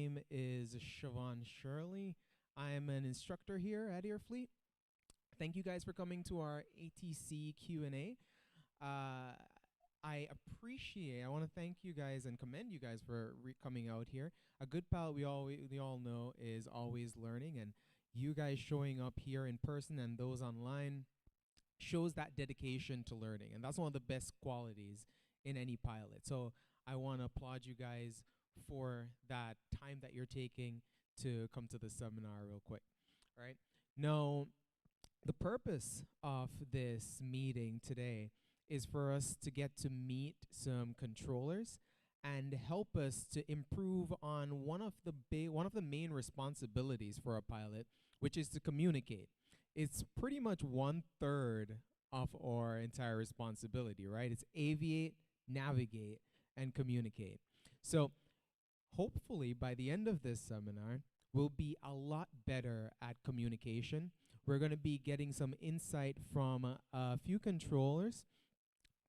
Name is Siobhan Shirley. I am an instructor here at Airfleet. Thank you guys for coming to our ATC Q&A. I want to thank you guys and commend you guys for coming out here. A good pal we all know is always learning, and you guys showing up here in person and those online shows that dedication to learning, and that's one of the best qualities in any pilot. So I want to applaud you guys for that time that you're taking to come to the seminar real quick. All right. Now, The purpose of this meeting today is for us to get to meet some controllers and help us to improve on one of the main responsibilities for a pilot, which is to communicate. It's pretty much one third of our entire responsibility, right? It's aviate, navigate, and communicate. So hopefully by the end of this seminar, we'll be a lot better at communication. We're going to be getting some insight from a few controllers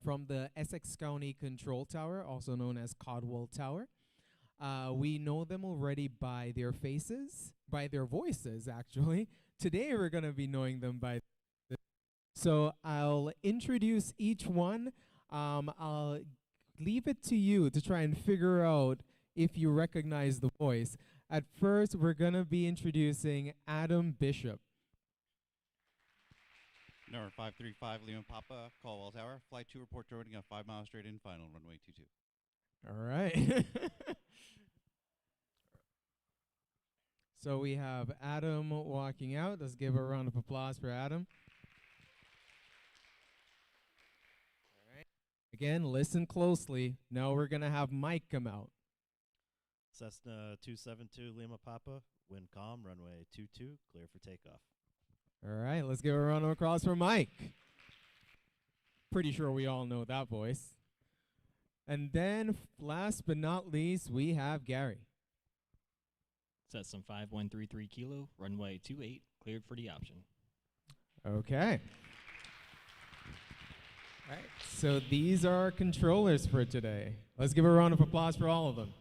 from the Essex County Control Tower, also known as Codwell Tower. We know them already by their faces, by their voices, actually. Today, we're going to be knowing them by. So I'll introduce each one. I'll leave it to you to try and figure out if you recognize the voice. At first, we're going to be introducing Adam Bishop. Number 535, Lima Papa, Caldwell Tower. Flight 2, report to running a 5 miles straight in, final runway 22. All right. So we have Adam walking out. Let's give a round of applause for Adam. All right. Again, listen closely. Now we're going to have Mike come out. Cessna 272 Lima Papa, wind calm, runway 22, clear for takeoff. All right, let's give a round of applause for Mike. Pretty sure we all know that voice. And then, last but not least, we have Gary. Cessna 5133 Kilo, runway 28, cleared for the option. Okay. All right, so these are our controllers for today. Let's give a round of applause for all of them.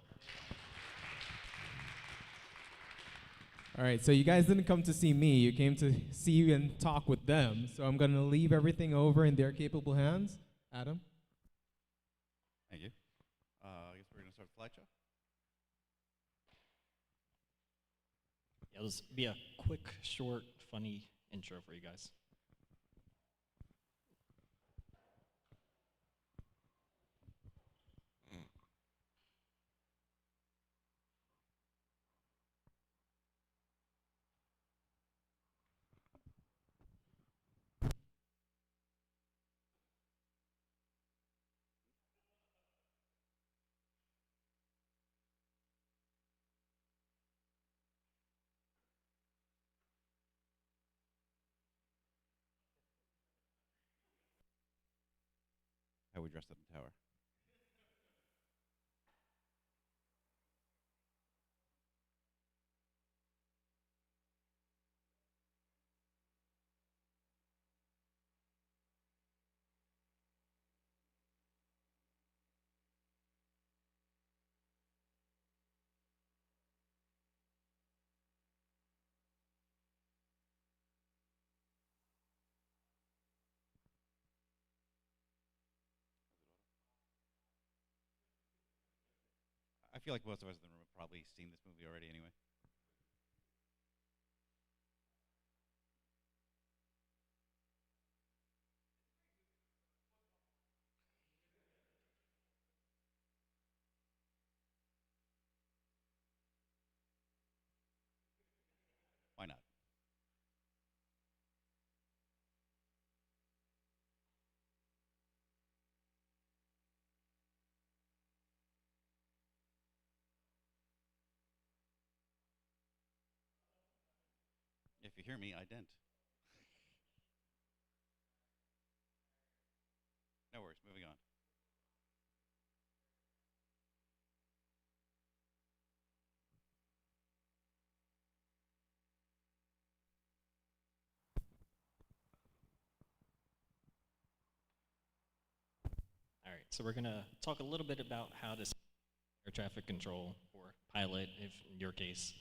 All right, so you guys didn't come to see me. You came to see and talk with them. So I'm going to leave everything over in their capable hands. Adam? Thank you. I guess we're going to start the flight show. Yeah, this will be a quick, short, funny intro for you guys. How we dressed up in the tower. I feel like most of us in the room have probably seen this movie already anyway. Why not? If you hear me, I dent. No worries, moving on. All right, so we're going to talk a little bit about how to air traffic control, or pilot, if in your case.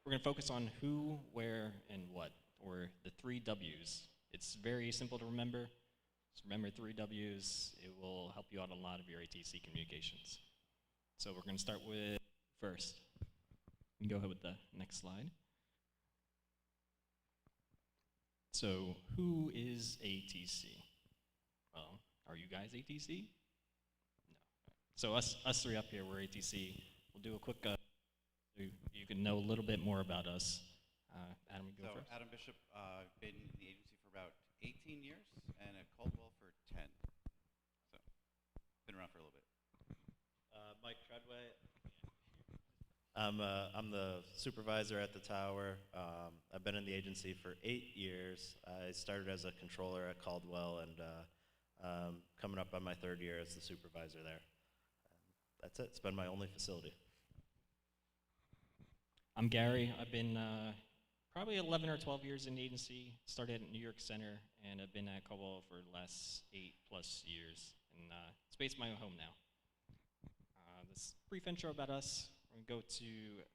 We're going to focus on who, where, and what, or the 3 W's. It's very simple to remember. Just remember 3 W's. It will help you out a lot of your ATC communications. So we're going to start with first. You can go ahead with the next slide. So who is ATC? Well, are you guys ATC? No. So us 3 up here, we're ATC. We'll do a quick, you can know a little bit more about us. Adam, you go So first. Adam Bishop, been in the agency for about 18 years and at Caldwell for 10. So been around for a little bit. Mike Treadway. I'm the supervisor at the tower. I've been in the agency for 8 years. I started as a controller at Caldwell, and coming up on my 3rd year as the supervisor there. That's it. It's been my only facility. I'm Gary. I've been probably 11 or 12 years in the agency. Started at New York Center, and I've been at Caldwell for the last 8+ years. And it's based my home now. This brief intro about us. We're going to go to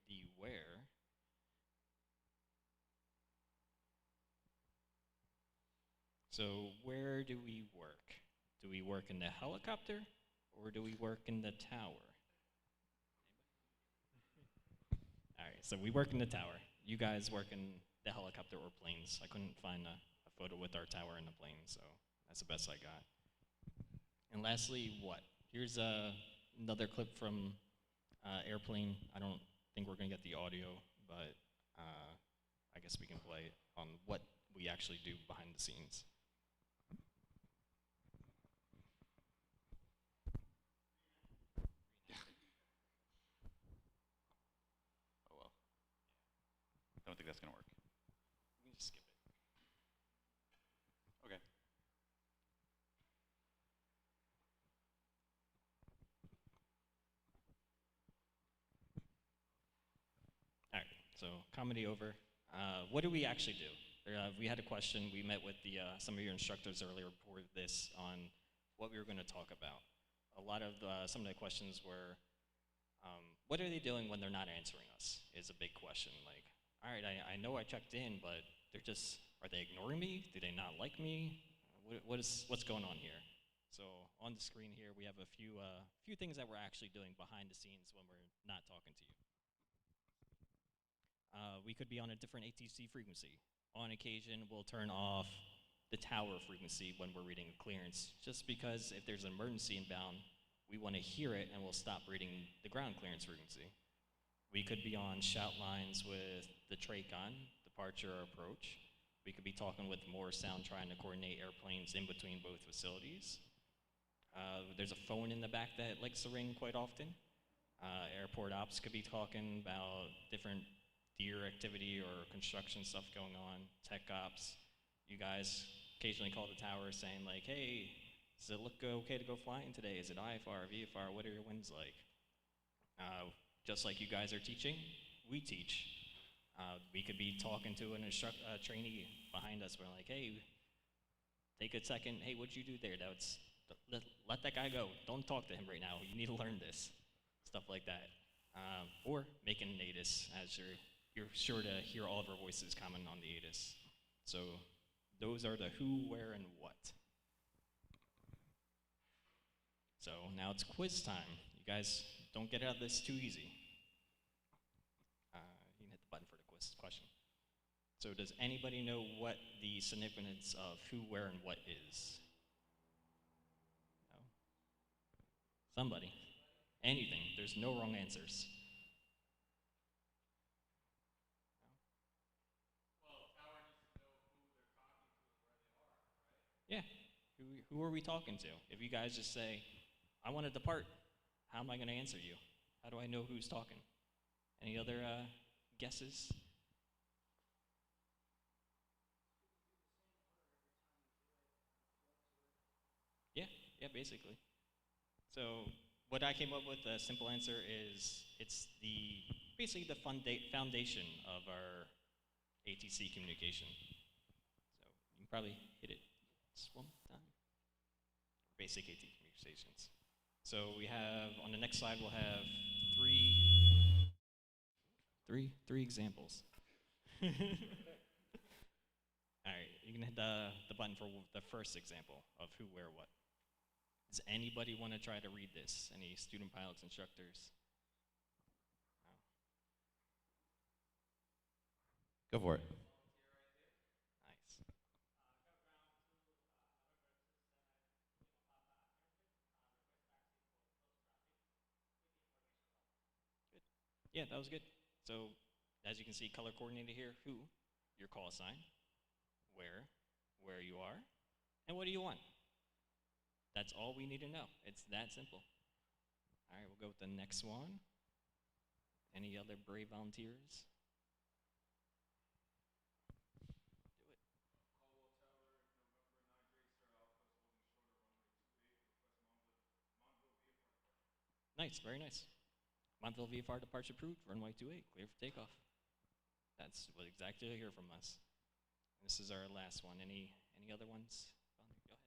the where. So where do we work? Do we work in the helicopter, or do we work in the tower? All right, so we work in the tower. You guys work in the helicopter or planes. I couldn't find a photo with our tower and the plane, so that's the best I got. And lastly, what? Here's another clip from airplane. I don't think we're gonna get the audio, but I guess we can play it on what we actually do behind the scenes. Oh well. I don't think that's gonna work. We can just skip it. Okay. All right, so comedy over. What do we actually do? We had a question. We met with some of your instructors earlier for this on what we were going to talk about. A lot of some of the questions were, what are they doing when they're not answering us? Is a big question. Like, all right, I know I checked in, but are they ignoring me? Do they not like me? What's going on here? So on the screen here, we have a few things that we're actually doing behind the scenes when we're not talking to you. We could be on a different ATC frequency. On occasion, we'll turn off the tower frequency when we're reading a clearance, just because if there's an emergency inbound, we want to hear it and we'll stop reading the ground clearance frequency. We could be on shout lines with the TRACON, departure or approach. We could be talking with more sound trying to coordinate airplanes in between both facilities. There's a phone in the back that likes to ring quite often. Airport ops could be talking about different deer activity or construction stuff going on, tech ops. You guys occasionally call the tower saying like, hey, does it look okay to go flying today? Is it IFR, VFR, what are your winds like? Just like you guys are teaching, we teach. We could be talking to a trainee behind us. We're like, hey, take a second. Hey, what'd you do there? Let that guy go. Don't talk to him right now. You need to learn this. Stuff like that. Or making an ATIS, as you're sure to hear all of our voices comment on the ATIS. So those are the who, where, and what. So now it's quiz time. You guys don't get out of this too easy. You can hit the button for the quiz question. So does anybody know what the significance of who, where, and what is? No? Somebody. Anything. There's no wrong answers. Yeah, who are we talking to? If you guys just say, I want to depart, how am I going to answer you? How do I know who's talking? Any other guesses? Yeah, basically. So what I came up with, a simple answer is it's basically the foundation of our ATC communication. So you can probably hit it just one time. Basic AT communications. So we have, on the next slide, we'll have three examples. All right, you can hit the button for the first example of who, where, what. Does anybody want to try to read this? Any student pilots, instructors? Go for it. Nice. Good. Yeah, that was good. So As you can see, color coordinated here, who, your call sign, where you are, and what do you want. That's all we need to know. It's that simple. All right, we'll go with the next one. Any other brave volunteers? Do it. Nice, very nice. Montville VFR departure approved, runway 28, clear for takeoff. That's what exactly you hear from us. This is our last one. Any other ones? Go ahead.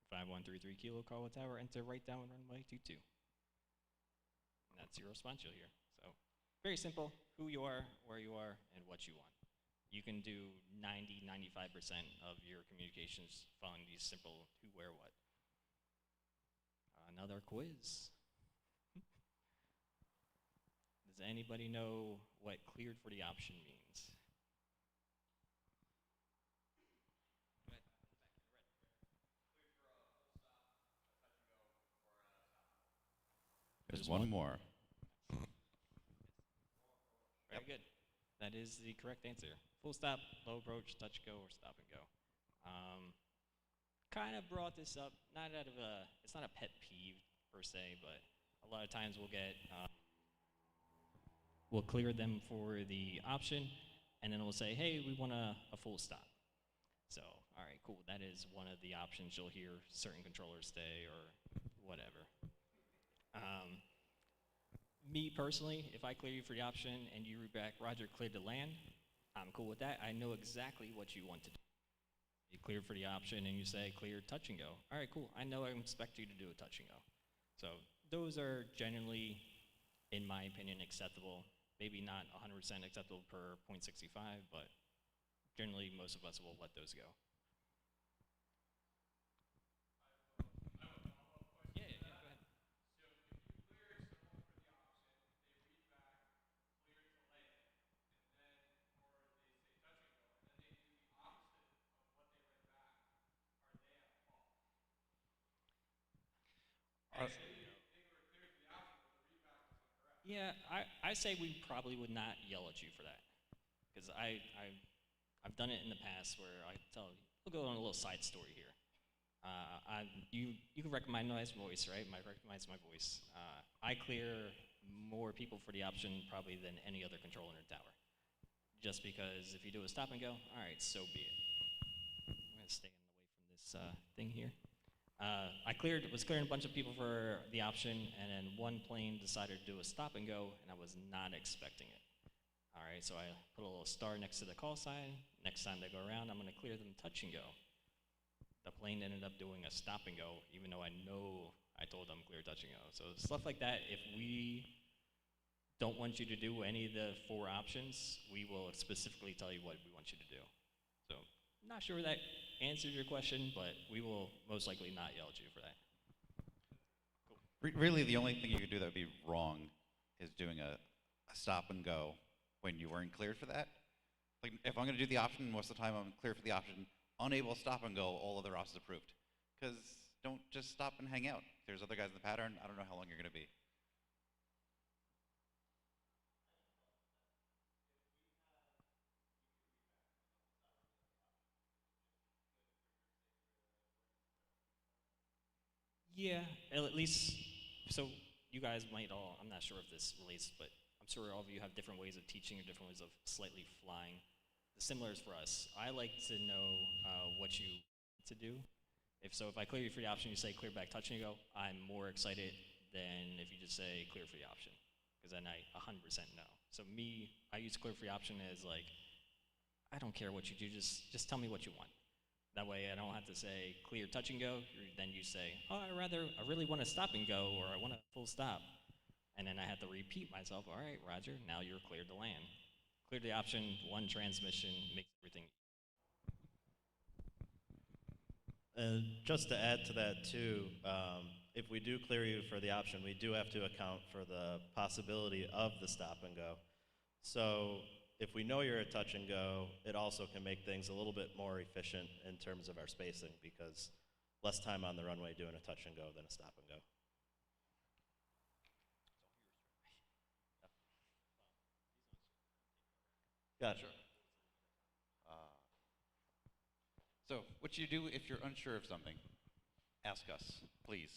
5133 Kilo Kawa Tower, enter right down runway 22. And that's your response you'll hear. So very simple, who you are, where you are, and what you want. You can do 90, 95% of your communications following these simple who, where, what. Another quiz. Does anybody know what cleared for the option means? Go ahead. There's Just one more. Very good. That is the correct answer. Full stop, low approach, touch go, or stop and go. Kind of brought this up, not out of it's not a pet peeve per se, but a lot of times we'll clear them for the option, and then we'll say, hey, we want a full stop. So, all right, cool. That is one of the options you'll hear certain controllers say or whatever. Me personally, if I clear you for the option and you read back, Roger, cleared to land, I'm cool with that. I know exactly what you want to do. You clear for the option and you say clear touch and go. All right, cool. I know I expect you to do a touch and go. So those are generally, in my opinion, acceptable. Maybe not 100% acceptable per 0.65, but generally most of us will let those go. Yeah, go ahead. Yeah, I say we probably would not yell at you for that, because I've done it in the past where I tell you, we'll go on a little side story here. You can recognize my voice, right? Recognize my voice. I clear more people for the option probably than any other controller in the tower, just because if you do a stop and go, all right, so be it. I'm gonna stay away from this thing here. I was clearing a bunch of people for the option, and then one plane decided to do a stop and go, and I was not expecting it. All right, so I put a little star next to the call sign. Next time they go around, I'm going to clear them touch and go. The plane ended up doing a stop and go, even though I know I told them clear touch and go. So stuff like that, if we don't want you to do any of the 4 options, we will specifically tell you what we want you to do. So not sure that answers your question, but we will most likely not yell at you for that. Cool. Really, the only thing you could do that would be wrong is doing a stop and go when you weren't cleared for that. Like, if I'm going to do the option, most of the time I'm clear for the option, unable to stop and go, all other options approved. Because don't just stop and hang out. There's other guys in the pattern, I don't know how long you're going to be. Yeah, at least, so you guys might all, I'm not sure if this relates, but I'm sure all of you have different ways of teaching or different ways of slightly flying. The similar is for us. I like to know what you want to do. If I clear you for the option, you say clear back touch and go, I'm more excited than if you just say clear for the option, because then I 100% know. So me, I use clear for the option as like, I don't care what you do, just tell me what you want. That way I don't have to say clear touch and go, then you say, oh, I really want to stop and go, or I want a full stop. And then I have to repeat myself, all right, Roger, now you're cleared to land. Clear the option, one transmission, makes everything. And just to add to that too, if we do clear you for the option, we do have to account for the possibility of the stop and go. So if we know you're a touch and go, it also can make things a little bit more efficient in terms of our spacing, because less time on the runway doing a touch and go than a stop and go. Gotcha. So what you do if you're unsure of something, ask us, please.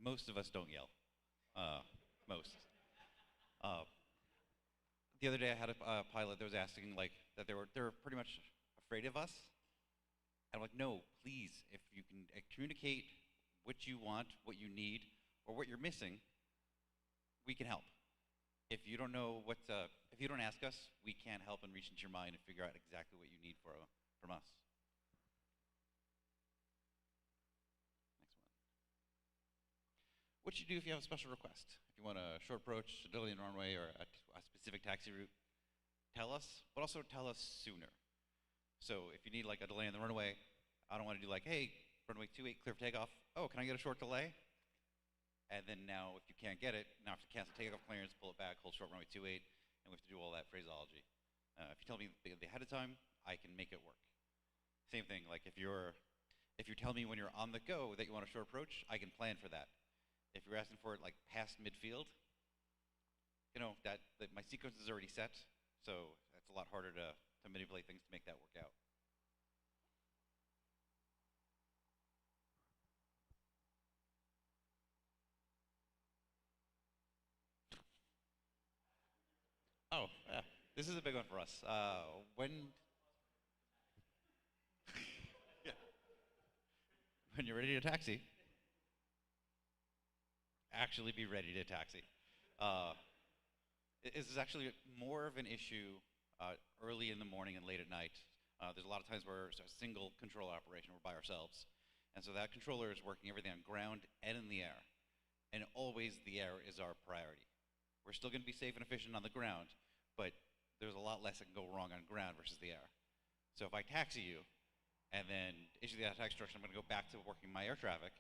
Most of us don't yell. Most. Uh, the other day I had a pilot that was asking like that they were pretty much afraid of us. And I'm like, no, please, if you can communicate what you want, what you need, or what you're missing, we can help. If you don't know if you don't ask us, we can't help and reach into your mind and figure out exactly what you need from us. Next one. What you do if you have a special request? If you want a short approach, a delay in runway, or a specific taxi route, tell us, but also tell us sooner. So if you need like a delay in the runway, I don't want to do like, hey, runway 28, clear for takeoff. Oh, can I get a short delay? And then now, if you can't get it, now I have to cancel takeoff clearance, pull it back, hold short runway 28, and we have to do all that phraseology. If you tell me ahead of time, I can make it work. Same thing, like if you tell me when you're on the go that you want a short approach, I can plan for that. If you're asking for it like past midfield, you know, that my sequence is already set, so it's a lot harder to manipulate things to make that work out. Oh, yeah. This is a big one for us. Yeah. When you're ready to taxi, actually be ready to taxi. This is actually more of an issue early in the morning and late at night. There's a lot of times where it's a single control operation, we're by ourselves. And so that controller is working everything on ground and in the air. And always the air is our priority. We're still going to be safe and efficient on the ground, but there's a lot less that can go wrong on ground versus the air. So if I taxi you and then issue the attack instruction, I'm going to go back to working my air traffic.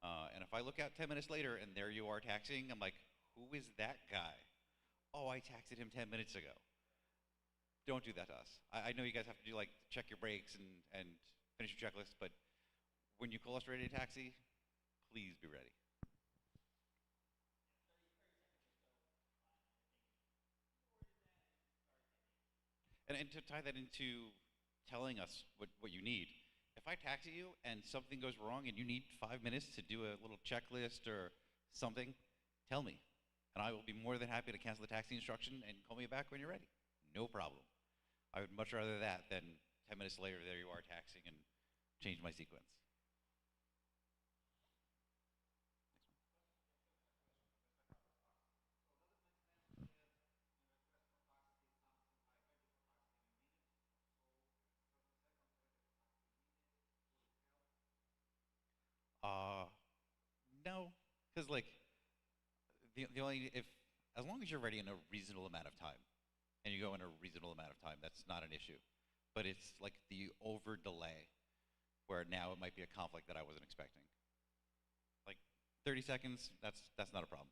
And if I look out 10 minutes later and there you are taxiing, I'm like, who is that guy? Oh, I taxied him 10 minutes ago. Don't do that to us. I know you guys have to do like check your brakes and finish your checklist, but when you call us ready to taxi, please be ready. And to tie that into telling us what you need, if I taxi you and something goes wrong and you need 5 minutes to do a little checklist or something, tell me. And I will be more than happy to cancel the taxi instruction and call me back when you're ready. No problem. I would much rather that than 10 minutes later there you are taxiing and change my sequence. No, because like the only if as long as you're ready in a reasonable amount of time, and you go in a reasonable amount of time, that's not an issue. But it's like the over delay, where now it might be a conflict that I wasn't expecting. Like 30 seconds, that's not a problem.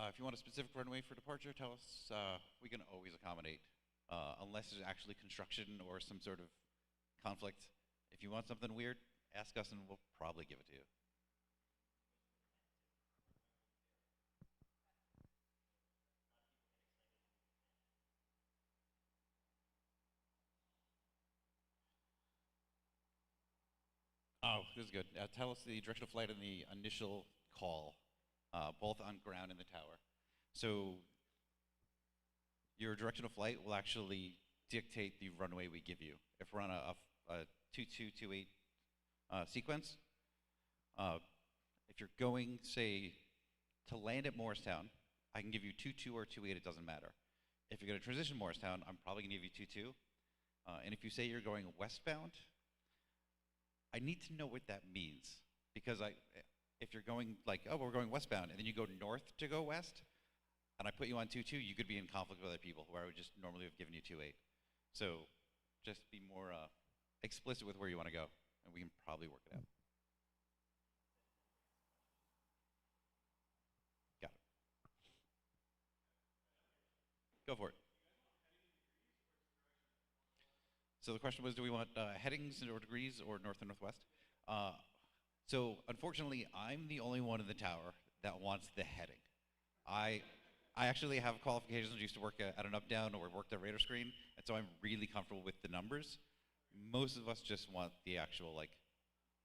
If you want a specific runway for departure, tell us. We can always accommodate, unless there's actually construction or some sort of conflict. If you want something weird, ask us and we'll probably give it to you. Oh, this is good. Tell us the direction of flight and the initial call, both on ground and the tower. So your direction of flight will actually dictate the runway we give you. If we're on a 2228 sequence, if you're going, say, to land at Morristown, I can give you 22 or 28, it doesn't matter. If you're going to transition Morristown, I'm probably going to give you 22. And if you say you're going westbound, I need to know what that means. Because if you're going like, oh, we're going westbound, and then you go north to go west, and I put you on 22, you could be in conflict with other people where I would just normally have given you 28. So just be more explicit with where you want to go, and we can probably work it out. Got it. Go for it. So the question was, do we want headings or degrees or north and northwest? So unfortunately, I'm the only one in the tower that wants the heading. I actually have qualifications. I used to work at an up-down or worked at radar screen, and so I'm really comfortable with the numbers. Most of us just want the actual like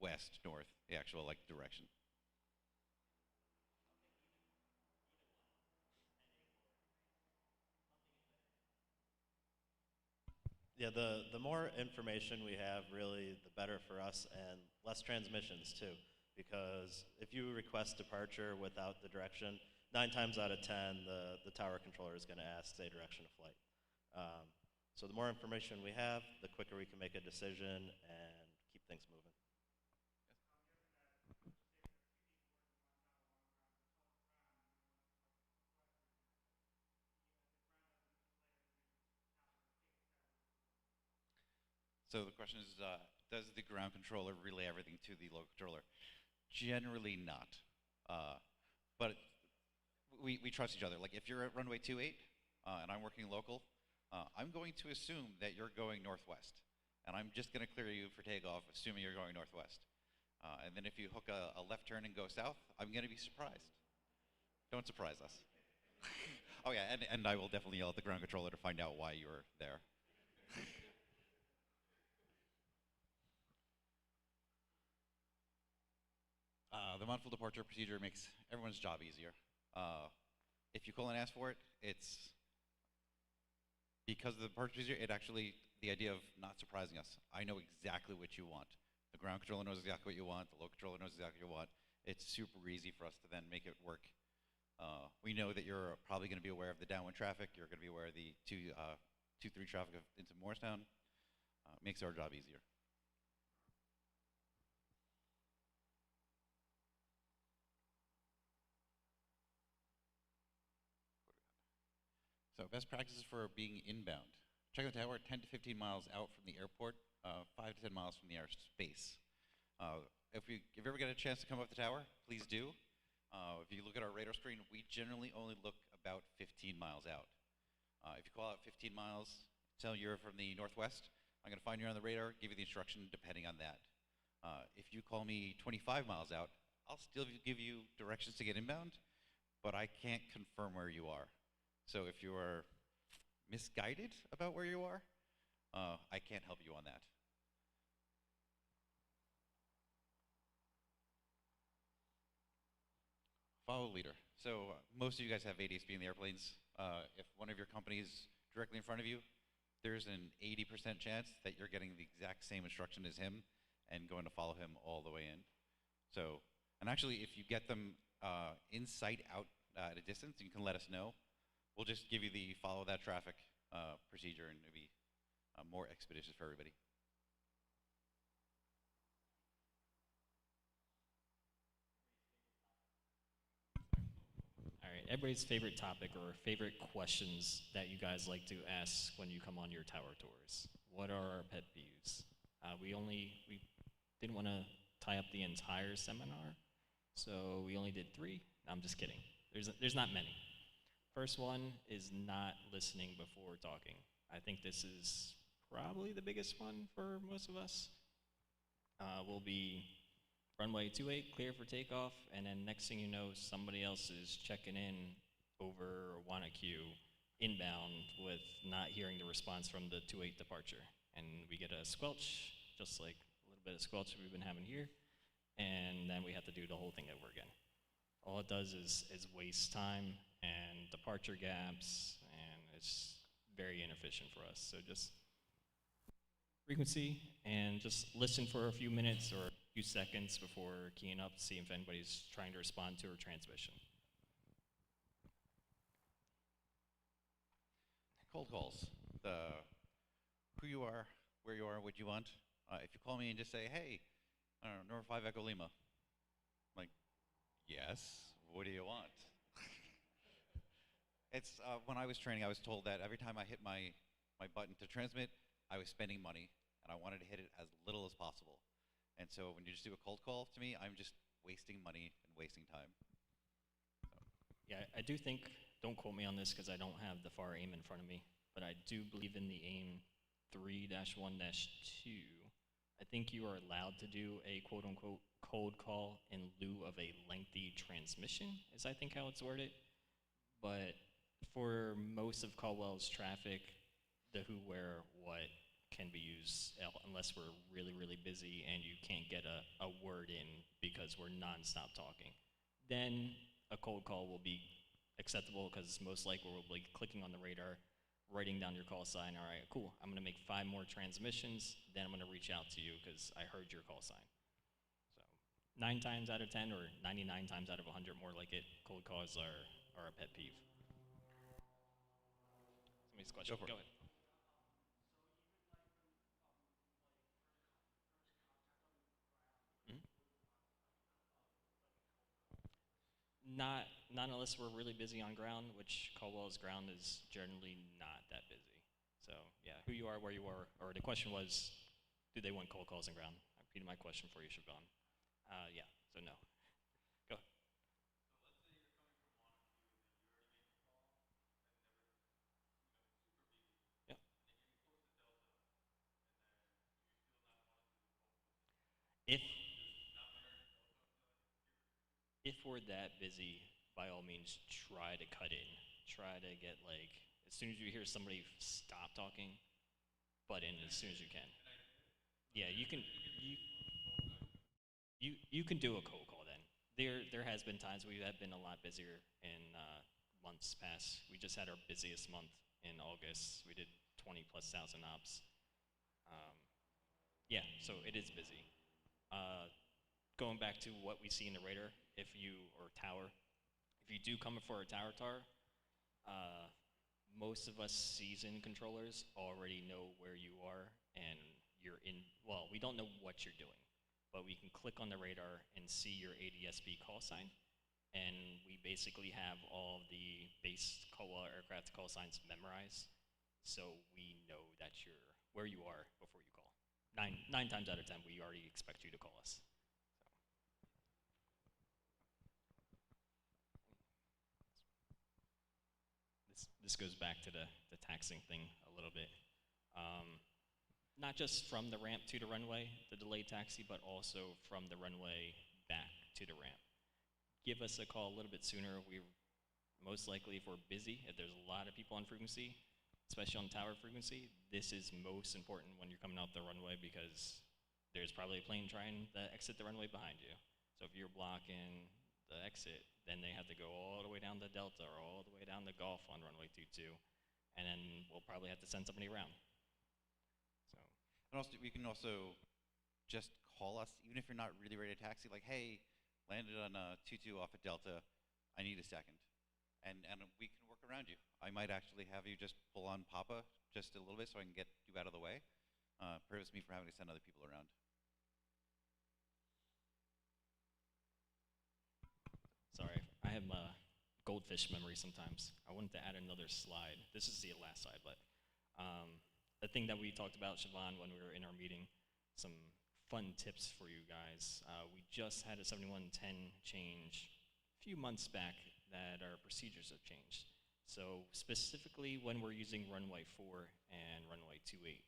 west, north, the actual like direction. Yeah, the more information we have, really, the better for us, and less transmissions too. Because if you request departure without the direction, 9 times out of 10, the tower controller is going to ask, say, direction of flight. So the more information we have, the quicker we can make a decision and keep things moving. So the question is, does the ground controller relay everything to the local controller? Generally not. But we trust each other. Like if you're at runway 28 and I'm working local, I'm going to assume that you're going northwest. And I'm just going to clear you for takeoff, assuming you're going northwest. And then if you hook a left turn and go south, I'm going to be surprised. Don't surprise us. Oh yeah, and I will definitely yell at the ground controller to find out why you're there. The mindful departure procedure makes everyone's job easier. If you call and ask for it, it's because of the departure procedure, it actually, the idea of not surprising us. I know exactly what you want. The ground controller knows exactly what you want. The local controller knows exactly what you want. It's super easy for us to then make it work. We know that you're probably going to be aware of the downwind traffic. You're going to be aware of the 2-3 traffic into Morristown. Makes our job easier. So best practices for being inbound. Check the tower 10 to 15 miles out from the airport, 5 to 10 miles from the airspace. If you ever get a chance to come up the tower, please do. If you look at our radar screen, we generally only look about 15 miles out. If you call out 15 miles, tell you're from the northwest, I'm going to find you on the radar, give you the instruction depending on that. If you call me 25 miles out, I'll still give you directions to get inbound, but I can't confirm where you are. So if you are misguided about where you are, I can't help you on that. Follow leader. So most of you guys have ADSB in the airplanes. If one of your companies directly in front of you, there's an 80% chance that you're getting the exact same instruction as him and going to follow him all the way in. So, and actually if you get them in sight out at a distance, you can let us know. We'll just give you the follow that traffic procedure, and it'll be more expeditious for everybody. All right, everybody's favorite topic or favorite questions that you guys like to ask when you come on your tower tours. What are our pet peeves? We didn't want to tie up the entire seminar, so we only did 3. No, I'm just kidding. There's not many. First one is not listening before talking. I think this is probably the biggest one for most of us. We'll be runway 28, clear for takeoff, and then next thing you know, somebody else is checking in over Wanacue inbound with not hearing the response from the 28 departure. And we get a squelch, just like a little bit of squelch we've been having here, and then we have to do the whole thing over again. All it does is waste time and departure gaps, and it's very inefficient for us. So just frequency, and just listen for a few minutes or a few seconds before keying up to see if anybody's trying to respond to a transmission. Cold calls. Who you are, where you are, what you want. If you call me and just say, hey, I don't know, number 5 Echo Lima. I'm like, yes, what do you want? It's, when I was training, I was told that every time I hit my button to transmit, I was spending money, and I wanted to hit it as little as possible. And so when you just do a cold call, to me, I'm just wasting money and wasting time. So. Yeah, I do think, don't quote me on this because I don't have the FAR aim in front of me, but I do believe in the aim 3-1-2, I think you are allowed to do a quote unquote cold call in lieu of a lengthy transmission, is I think how it's worded. But for most of Caldwell's traffic, the who, where, what can be used unless we're really, really busy and you can't get a word in because we're nonstop talking. Then a cold call will be acceptable because most likely we'll be clicking on the radar, writing down your call sign. All right, cool. I'm going to make 5 more transmissions. Then I'm going to reach out to you because I heard your call sign. So 9 times out of 10 or 99 times out of 100 more like it, cold calls are a pet peeve. Somebody's question. Go ahead. Mhm. Not unless we're really busy on ground, which Caldwell's ground is generally not that busy. So yeah, who you are, where you are, or the question was, do they want cold calls on ground? I repeated my question for you, Siobhan. Yeah, so no. Go. Yeah. If if we're that busy, by all means, try to cut in. Try to get like as soon as you hear somebody stop talking, butt in as soon as you can. Yeah, you can do a cold call then. There has been times we have been a lot busier in months past. We just had our busiest month in August. We did 20 plus thousand ops. Um, yeah, so it is busy. Uh, Going back to what we see in the radar, if you or tower, if you do come for a tower, uh, most of us seasoned controllers already know where you are and you're in. Well, we don't know what you're doing, but we can click on the radar and see your ADSB call sign, and we basically have all the base Caldwell aircraft call signs memorized, so we know that you're where you are before you call. Nine times out of 10, we already expect you to call us. This goes back to the taxing thing a little bit. Um, Not just from the ramp to the runway, the delayed taxi, but also from the runway back to the ramp. Give us a call a little bit sooner. We most likely, if we're busy, if there's a lot of people on frequency, especially on tower frequency, this is most important when you're coming out the runway because there's probably a plane trying to exit the runway behind you. So if you're blocking the exit, then they have to go all the way down to Delta or all the way down to Golf on runway 22, and then we'll probably have to send somebody around. So. And also, we can also just call us, even if you're not really ready to taxi, like, hey, landed on a 22 off at Delta, I need a second. And we can work around you. I might actually have you just pull on Papa just a little bit so I can get you out of the way. Prevents me from having to send other people around. Sorry, I have goldfish memory sometimes. I wanted to add another slide. This is the last slide, but the thing that we talked about, Siobhan, when we were in our meeting, some fun tips for you guys. We just had a 7110 change a few months back that our procedures have changed. So specifically when we're using runway 4 and runway 28,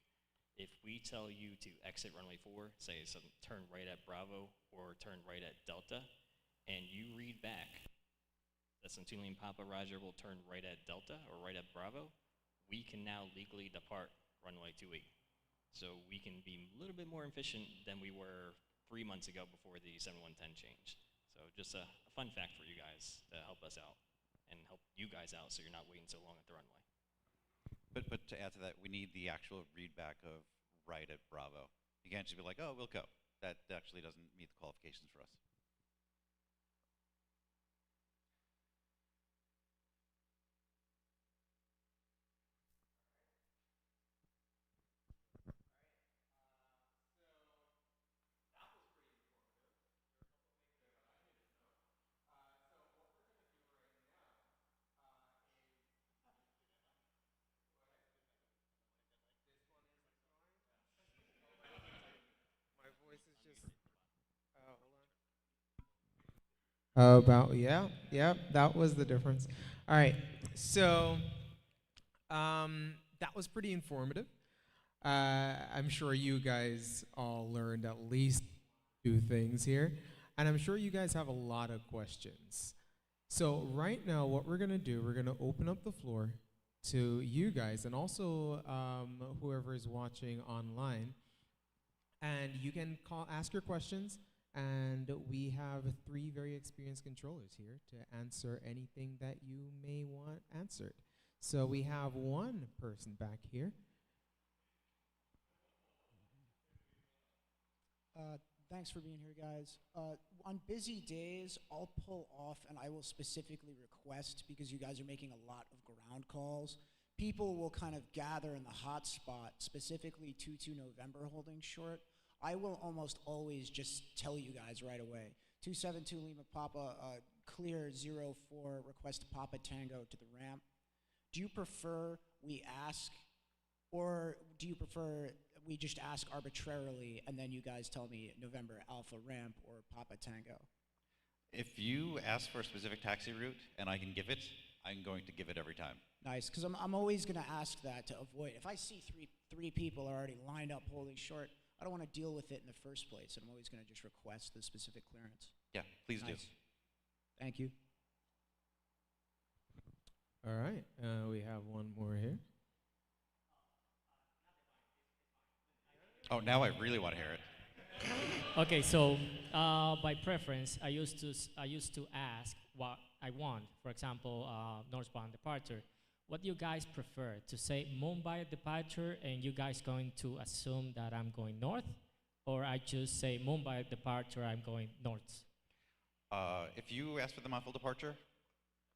if we tell you to exit runway 4, say turn right at Bravo or turn right at Delta, and you read back that Centurion Papa Roger will turn right at Delta or right at Bravo, we can now legally depart runway 28. So we can be a little bit more efficient than we were 3 months ago before the 7110 change. So just a fun fact for you guys to help us out and help you guys out so you're not waiting so long at the runway. But to add to that, we need the actual readback of right at Bravo. You can't just be like, oh, we'll go. That actually doesn't meet the qualifications for us. My voice is just. Hold on. About yeah, that was the difference. All right, so that was pretty informative. I'm sure you guys all learned at least two things here, and I'm sure you guys have a lot of questions. So right now, what we're gonna do, we're gonna open up the floor to you guys and also whoever is watching online, and you can ask your questions. And we have three very experienced controllers here to answer anything that you may want answered. So we have one person back here. Uh, Thanks for being here, guys. On busy days, I'll pull off and I will specifically request, because you guys are making a lot of ground calls, people will kind of gather in the hot spot, specifically 22 November holding short. I will almost always just tell you guys right away. 272 Lima Papa, clear 04, request Papa Tango to the ramp. Do you prefer we ask, or do you prefer we just ask arbitrarily and then you guys tell me November Alpha Ramp or Papa Tango? If you ask for a specific taxi route and I can give it, I'm going to give it every time. Nice, because I'm always going to ask that to avoid. If I see three people are already lined up holding short, I don't want to deal with it in the first place. I'm always going to just request the specific clearance. Yeah, please do. Nice. Thank you. All right, we have one more here. Oh, now I really want to hear it. Okay, so by preference, I used to ask what I want. For example, northbound departure. What do you guys prefer? To say Mumbai departure, and you guys going to assume that I'm going north, or I just say Mumbai departure, I'm going north? If you ask for the muffled departure,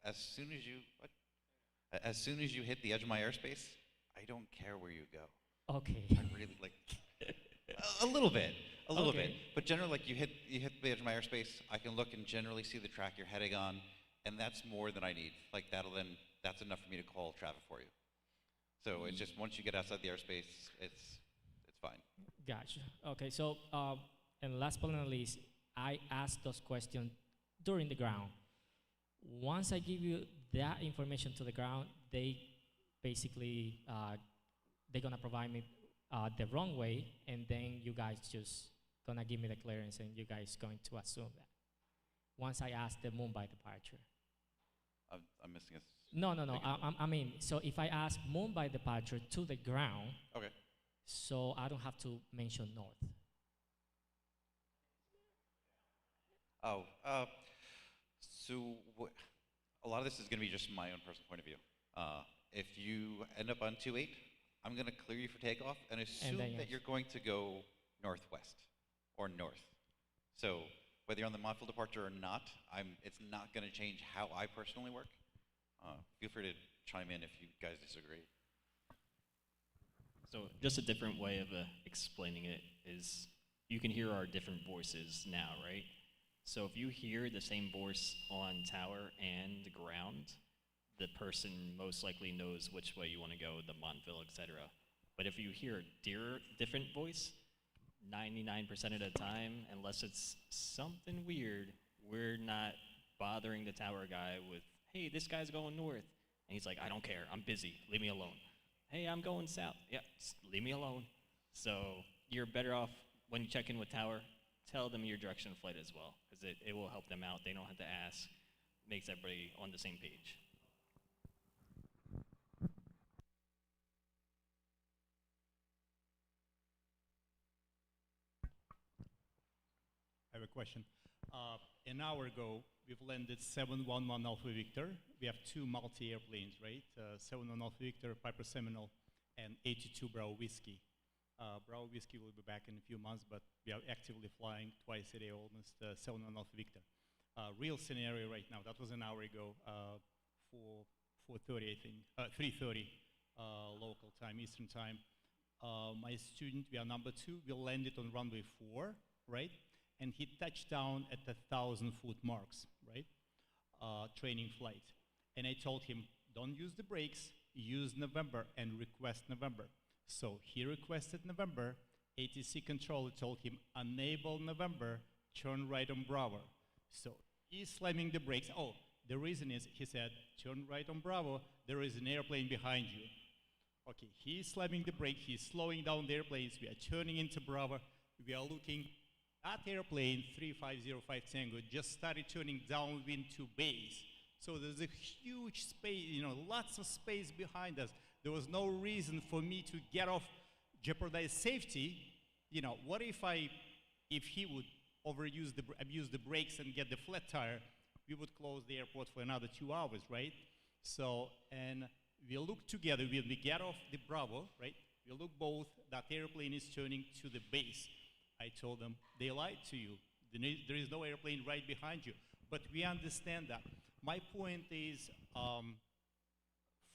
as soon as you hit the edge of my airspace, I don't care where you go. Okay. I really like a little bit. Okay. But generally, like you hit the edge of my airspace, I can look and generally see the track you're heading on, and that's more than I need. Like that's enough for me to call traffic for you. So it's just once you get outside the airspace, it's fine. Gotcha. Okay, so and last but not least, I ask those questions during the ground. Once I give you that information to the ground, they basically they're gonna provide me the wrong way, and then you guys just gonna give me the clearance, and you guys going to assume that. Once I ask the Mumbai departure. I'm missing a. No. I mean, so if I ask Mumbai departure to the ground, Okay. so I don't have to mention north. Oh, so a lot of this is going to be just my own personal point of view. If you end up on 28, I'm going to clear you for takeoff and assume then that yes. you're going to go northwest or north. So whether you're on the muffled departure or not, it's not going to change how I personally work. Feel free to chime in if you guys disagree. So just a different way of explaining it is you can hear our different voices now, right? So if you hear the same voice on tower and ground, the person most likely knows which way you want to go, the Montville, etc. But if you hear a different voice, 99% of the time, unless it's something weird, we're not bothering the tower guy with, hey, this guy's going north. And he's like, I don't care, I'm busy, leave me alone. Hey, I'm going south. Yeah, just leave me alone. So you're better off when you check in with tower, tell them your direction of flight as well, because it will help them out. They don't have to ask. Makes everybody on the same page. I have a question. An hour ago, we've landed 711 Alpha Victor. We have two multi-airplanes, right? 711 Alpha Victor, Piper Seminole, and 82 Bravo Whiskey. Bravo Whiskey will be back in a few months, but we are actively flying twice a day, almost 711 Alpha Victor. Real scenario right now, that was an hour ago, 4:30, I think, 3:30 local time, Eastern time. My student, we are number 2, we landed on runway 4, right? And he touched down at the 1,000-foot marks, right? Training flight. And I told him, don't use the brakes, use November and request November. So he requested November, ATC controller told him, enable November, turn right on Bravo. So he's slamming the brakes. Oh, the reason is, he said, turn right on Bravo, there is an airplane behind you. Okay, he's slamming the brake, he's slowing down the airplanes, we are turning into Bravo, we are looking at airplane 3505 Tango just started turning downwind to base. So there's a huge space, lots of space behind us. There was no reason for me to get off, jeopardize safety. What if he would abuse the brakes and get the flat tire, we would close the airport for another 2 hours, right? So, and we look together, when we get off the Bravo, right? We look both, that airplane is turning to the base. I told them, they lied to you. There is no airplane right behind you. But we understand that. My point is,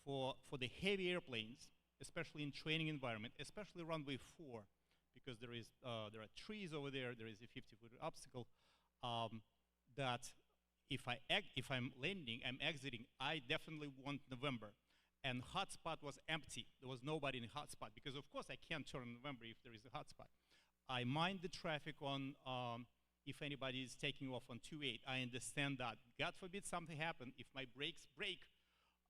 for the heavy airplanes, especially in training environment, especially runway 4, because there are trees over there, there is a 50-foot obstacle, that if I'm landing, I'm exiting, I definitely want November. And hotspot was empty. There was nobody in hotspot, because of course I can't turn in November if there is a hotspot. I mind the traffic on, if anybody is taking off on 28, I understand that. God forbid something happen, if my brakes break,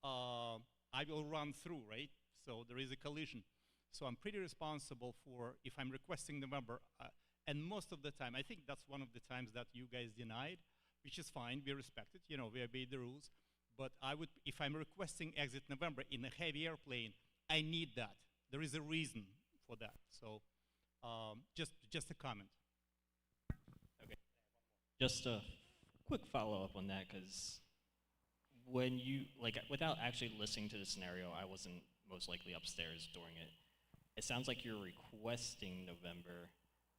I will run through, right? So there is a collision. So I'm pretty responsible for, if I'm requesting November, and most of the time, I think that's one of the times that you guys denied, which is fine, we respect it, we obey the rules. But I would, if I'm requesting exit November in a heavy airplane, I need that. There is a reason for that. So just a comment. Okay. Just a quick follow-up on that, because when you, without actually listening to the scenario, I wasn't most likely upstairs during it. It sounds like you're requesting November,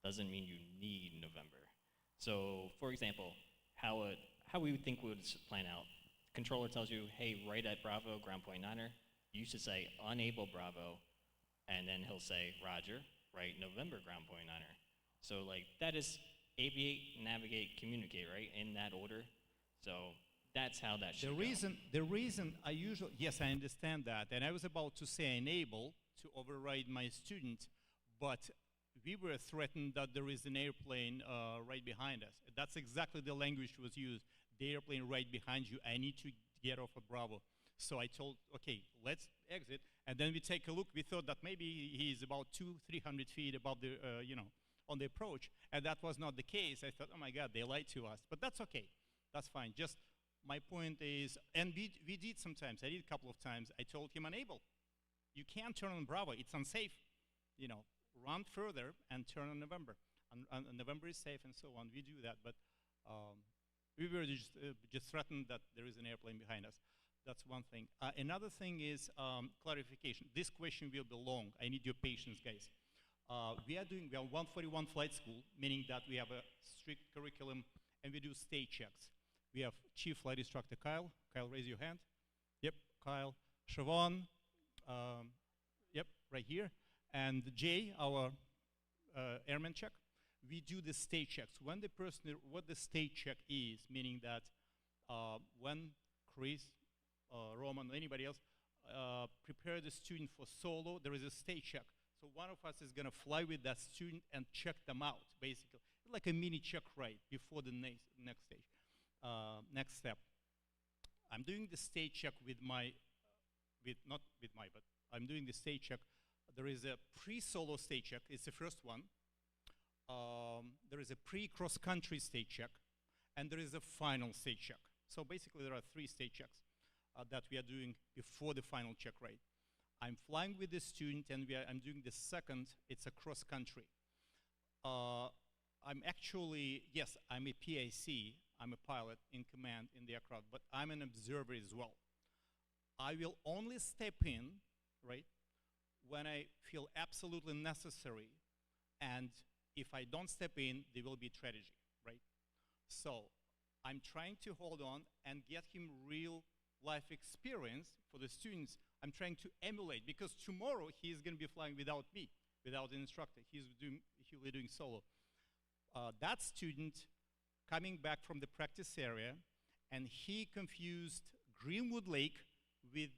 doesn't mean you need November. So, for example, how we would think we would plan out. Controller tells you, hey, right at Bravo, ground point niner. You should say unable Bravo, and then he'll say, Roger, right November, ground point niner. So that is aviate, navigate, communicate, right, in that order. So that's how that should go. The reason I usually, yes, I understand that, and I was about to say enable to override my student, but we were threatened that there is an airplane right behind us. That's exactly the language was used. The airplane right behind you, I need to get off of Bravo. So I told, okay, let's exit, and then we take a look. We thought that maybe he's about 200-300 feet above the, on the approach, and that was not the case. I thought, oh my God, they lied to us, but that's okay. That's fine. Just my point is, and we did sometimes, I did a couple of times, I told him unable. You can't turn on Bravo, it's unsafe. Run further and turn on November. And November is safe and so on, we do that, but we were just threatened that there is an airplane behind us. That's one thing. Another thing is clarification. This question will be long, I need your patience, guys. We are 141 flight school, meaning that we have a strict curriculum and we do state checks. We have Chief Flight Instructor Kyle. Kyle, raise your hand. Yep, Kyle. Siobhan, yep, right here. And Jay, our airman check. We do the state checks. When the person, what the state check is, meaning that when Chris, Roman, or anybody else prepare the student for solo, there is a state check. So one of us is going to fly with that student and check them out, basically. Like a mini check ride before the next stage. Next step. I'm doing the state check with my, not with my, but I'm doing the state check. There is a pre-solo state check, it's the first one. There is a pre-cross-country state check, and there is a final state check. So basically there are 3 state checks that we are doing before the final check ride. I'm flying with the student, and I'm doing the second, it's a cross-country. I'm actually, yes, I'm a PIC, I'm a pilot in command in the aircraft, but I'm an observer as well. I will only step in, right, when I feel absolutely necessary, and if I don't step in, there will be tragedy, right? So I'm trying to hold on and get him real life experience for the students. I'm trying to emulate, because tomorrow he's going to be flying without me, without an instructor. He'll be doing solo. That student coming back from the practice area, and he confused Greenwood Lake with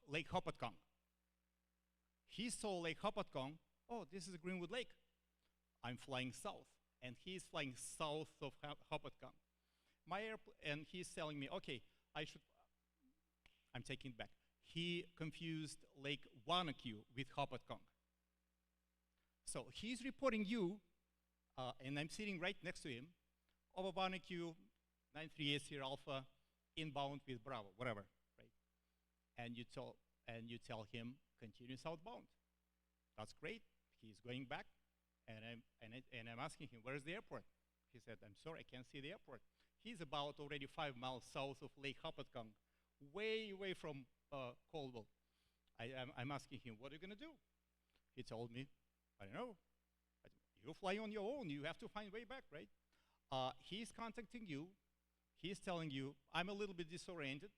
Lake Hopatcong. He saw Lake Hopatcong. Oh, this is Greenwood Lake. I'm flying south, and he's flying south of Hopatcong. And he's telling me, okay, I'm taking it back. He confused Lake Wanakee with Hopatcong. So he's reporting you, and I'm sitting right next to him, over Wanakee, 93 Sierra Alpha, inbound with Bravo, whatever, right? And you tell him continue southbound. That's great. He's going back, and I'm asking him, where's the airport? He said, I'm sorry, I can't see the airport. He's about already 5 miles south of Lake Hopatcong, way away from Caldwell. I'm asking him, what are you going to do? He told me, I don't know. You fly on your own. You have to find way back, right? He's contacting you. He's telling you, I'm a little bit disoriented.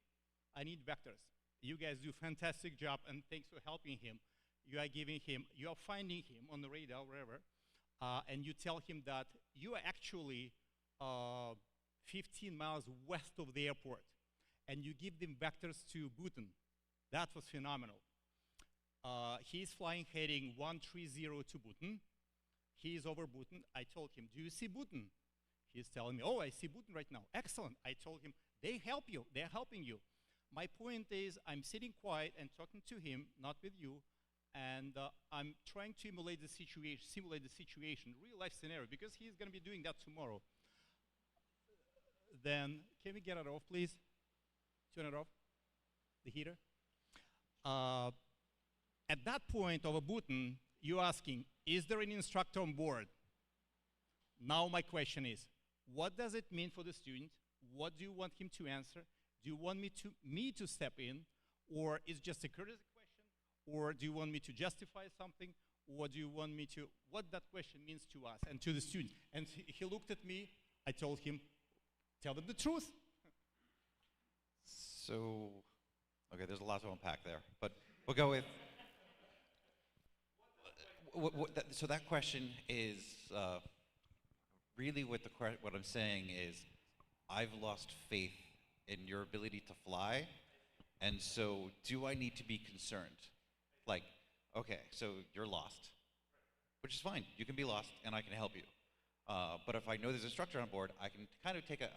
I need vectors. You guys do a fantastic job, and thanks for helping him. You are finding him on the radar, wherever, and you tell him that you are actually 15 miles west of the airport, and you give them vectors to Bhutan. That was phenomenal. He's flying heading 130 to Bhutan. He's over Bhutan. I told him, do you see Bhutan? He's telling me, oh, I see Bhutan right now. Excellent. I told him, they help you. They're helping you. My point is, I'm sitting quiet and talking to him, not with you, and I'm trying to simulate the situation, real life scenario, because he's going to be doing that tomorrow. Then, can we get it off, please? Turn it off, the heater. At that point over Bhutan, you're asking, is there an instructor on board? Now my question is, what does it mean for the student? What do you want him to answer? Do you want me to step in, or is just a courtesy question? Or do you want me to justify something? Or do you want me to, what that question means to us and to the student? And he looked at me, I told him, tell them the truth. So, okay, there's a lot to unpack there, but we'll go with, so that question is, really what I'm saying is, I've lost faith in your ability to fly, and so do I need to be concerned? Like, okay, so you're lost, which is fine. You can be lost, and I can help you. But if I know there's a instructor on board, I can kind of take a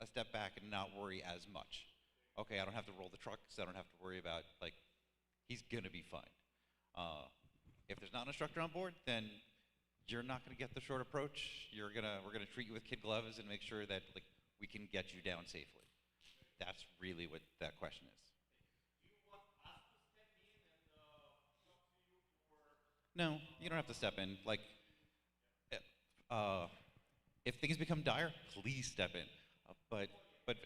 step back and not worry as much. Okay, I don't have to roll the trucks. I don't have to worry about, like, he's going to be fine. If there's not an instructor on board, then you're not going to get the short approach. We're going to treat you with kid gloves and make sure that, like, we can get you down safely. That's really what that question is. Do you want us to step in and talk to you, or? No, you don't have to step in. Like, if things become dire, please step in. But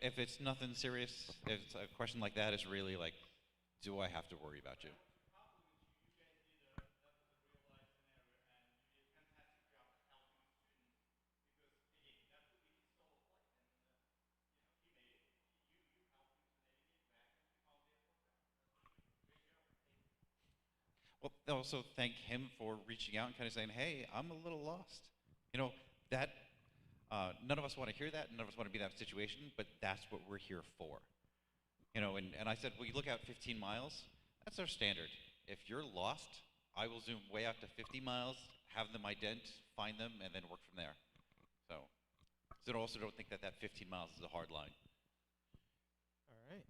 if it's nothing serious, if it's a question like that is really like, do I have to worry about you? Well, also thank him for reaching out and kind of saying, hey, I'm a little lost. You know, that, none of us want to hear that, none of us want to be in that situation, but that's what we're here for. You know, and I said, well, you look out 15 miles, that's our standard. If you're lost, I will zoom way out to 50 miles, have them ident, find them, and then work from there. So also don't think that 15 miles is a hard line. All right.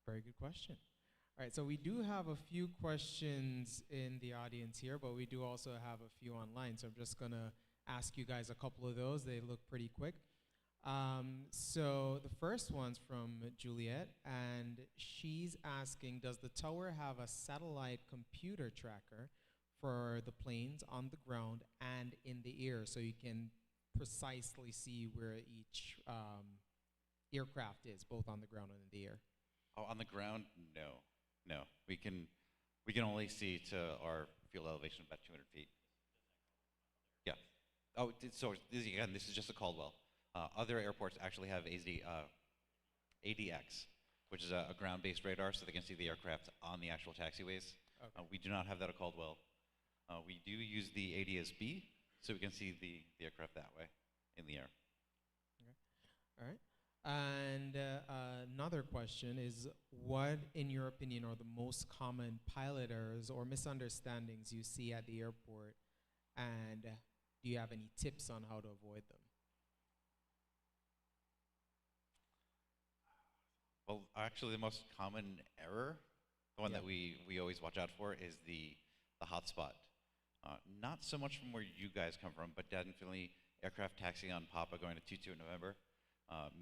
Very good question. All right, so we do have a few questions in the audience here, but we do also have a few online. So I'm just going to ask you guys a couple of those. They look pretty quick. So the first one's from Juliet, and she's asking, does the tower have a satellite computer tracker for the planes on the ground and in the air, so you can precisely see where each aircraft is, both on the ground and in the air? Oh, on the ground? No. No, we can only see to our field elevation of about 200 feet. Yeah. Oh, so again, this is just a Caldwell. Other airports actually have ADX, which is a ground-based radar, so they can see the aircraft on the actual taxiways. Okay. We do not have that at Caldwell. We do use the ADS-B, so we can see the aircraft that way in the air. Okay. All right. And another question is, what, in your opinion, are the most common pilot errors or misunderstandings you see at the airport, and do you have any tips on how to avoid them? Well, actually, the most common error, the one Yeah. that we always watch out for, is the hotspot. Not so much from where you guys come from, but definitely aircraft taxiing on Papa going to 22 in November,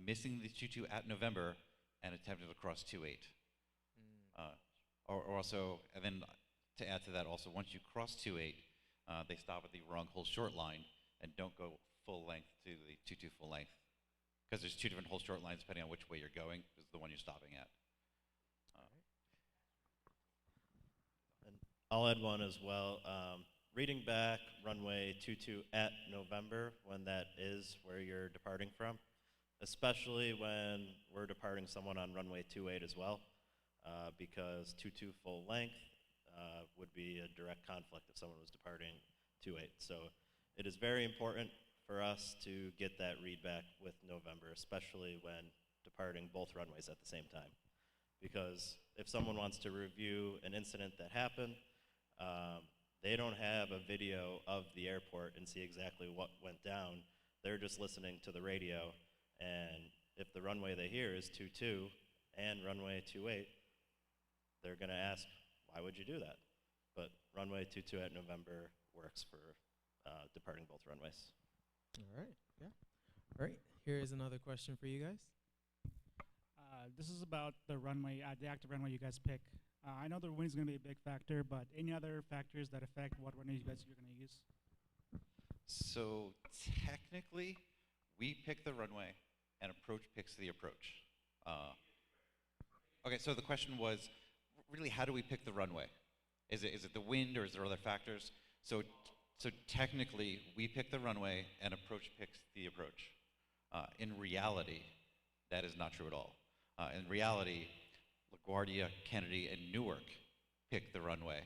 missing the 22 at November, and attempting to cross 28. Or also, and then to add to that, also once you cross 28, they stop at the wrong whole short line and don't go full length to the 22 full length. Because there's two different whole short lines depending on which way you're going, is the one you're stopping at. And I'll add one as well. Reading back runway 22 at November, when that is where you're departing from, especially when we're departing someone on runway 28 as well, because 22 full length would be a direct conflict if someone was departing 28. So it is very important for us to get that read back with November, especially when departing both runways at the same time. Because if someone wants to review an incident that happened, they don't have a video of the airport and see exactly what went down. They're just listening to the radio, and if the runway they hear is 22 and runway 28, they're going to ask, why would you do that? But runway 22 at November works for departing both runways. All right. Yeah. All right. Here is another question for you guys. This is about the runway, the active runway you guys pick. I know the wind is going to be a big factor, but any other factors that affect what runway you guys you're going to use? So technically, we pick the runway, and approach picks the approach. Okay, so the question was, really, how do we pick the runway? Is it the wind, or is there other factors? So technically, we pick the runway, and approach picks the approach. In reality, that is not true at all. In reality, LaGuardia, Kennedy, and Newark pick the runway.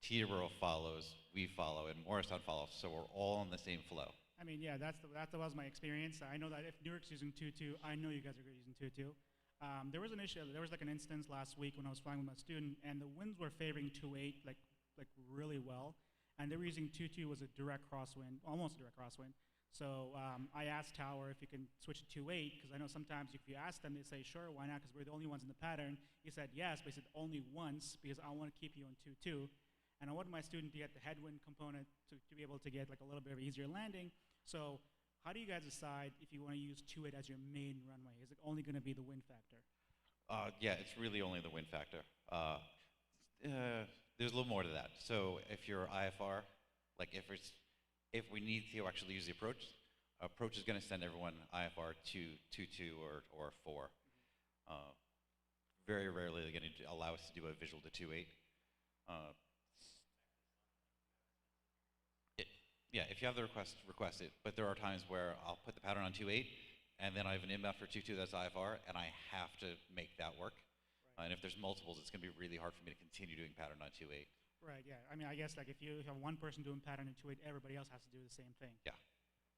Teterboro follows, we follow, and Morristown follows, so we're all on the same flow. I mean, yeah, that was my experience. I know that if Newark's using 22, I know you guys are using 22. There was an issue. There was like an instance last week when I was flying with my student, and the winds were favoring 28 like really well, and they were using 22 was a direct crosswind, almost a direct crosswind. So I asked Tower if you can switch to 28, because I know sometimes if you ask them, they say, sure, why not, because we're the only ones in the pattern. He said yes, but he said only once, because I want to keep you on 22. And I wanted my student to get the headwind component to be able to get like a little bit of easier landing. So how do you guys decide if you want to use 28 as your main runway? Is it only going to be the wind factor? Yeah, it's really only the wind factor. There's a little more to that. So if you're IFR, like if we need to actually use the approach is going to send everyone IFR to 22 or 4. Very rarely they're going to allow us to do a visual to 28. Yeah, if you have the request it. But there are times where I'll put the pattern on 28, and then I have an inbound for 22 that's IFR, and I have to make that work. And if there's multiples, it's going to be really hard for me to continue doing pattern on 28. Right, yeah. I mean, I guess like if you have one person doing pattern in 28, everybody else has to do the same thing. Yeah.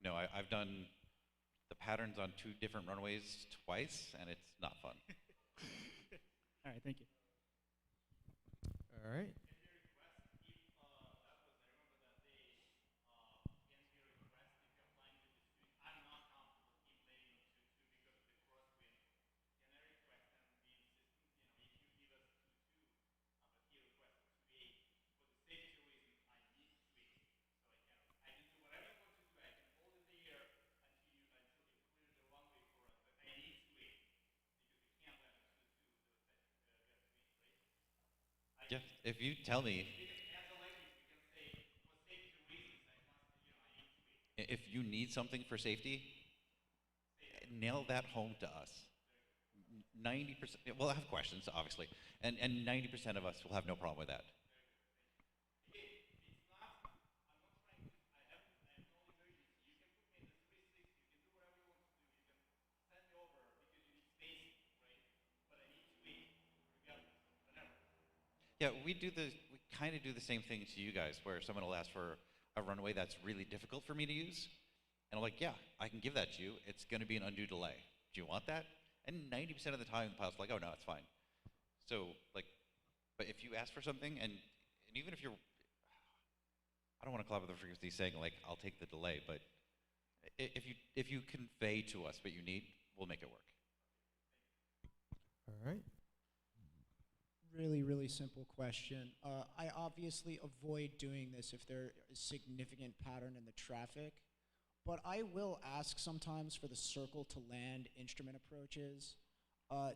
No, I've done the patterns on 2 different runways twice, and it's not fun. All right, thank you. All right. Yeah, if you tell me, if you need something for safety, nail that home to us. 90%, we'll have questions, obviously, and 90% of us will have no problem with that. Yeah, we kind of do the same thing to you guys, where someone will ask for a runway that's really difficult for me to use, and I'm like, yeah, I can give that to you. It's going to be an undue delay. Do you want that? And 90% of the time, the pilot's like, oh no, it's fine. So like, but if you ask for something, and even if you're, I don't want to clap with the frequency saying like, I'll take the delay, but if you convey to us what you need, we'll make it work. All right. Really, really simple question. I obviously avoid doing this if there is significant pattern in the traffic, but I will ask sometimes for the circle to land instrument approaches.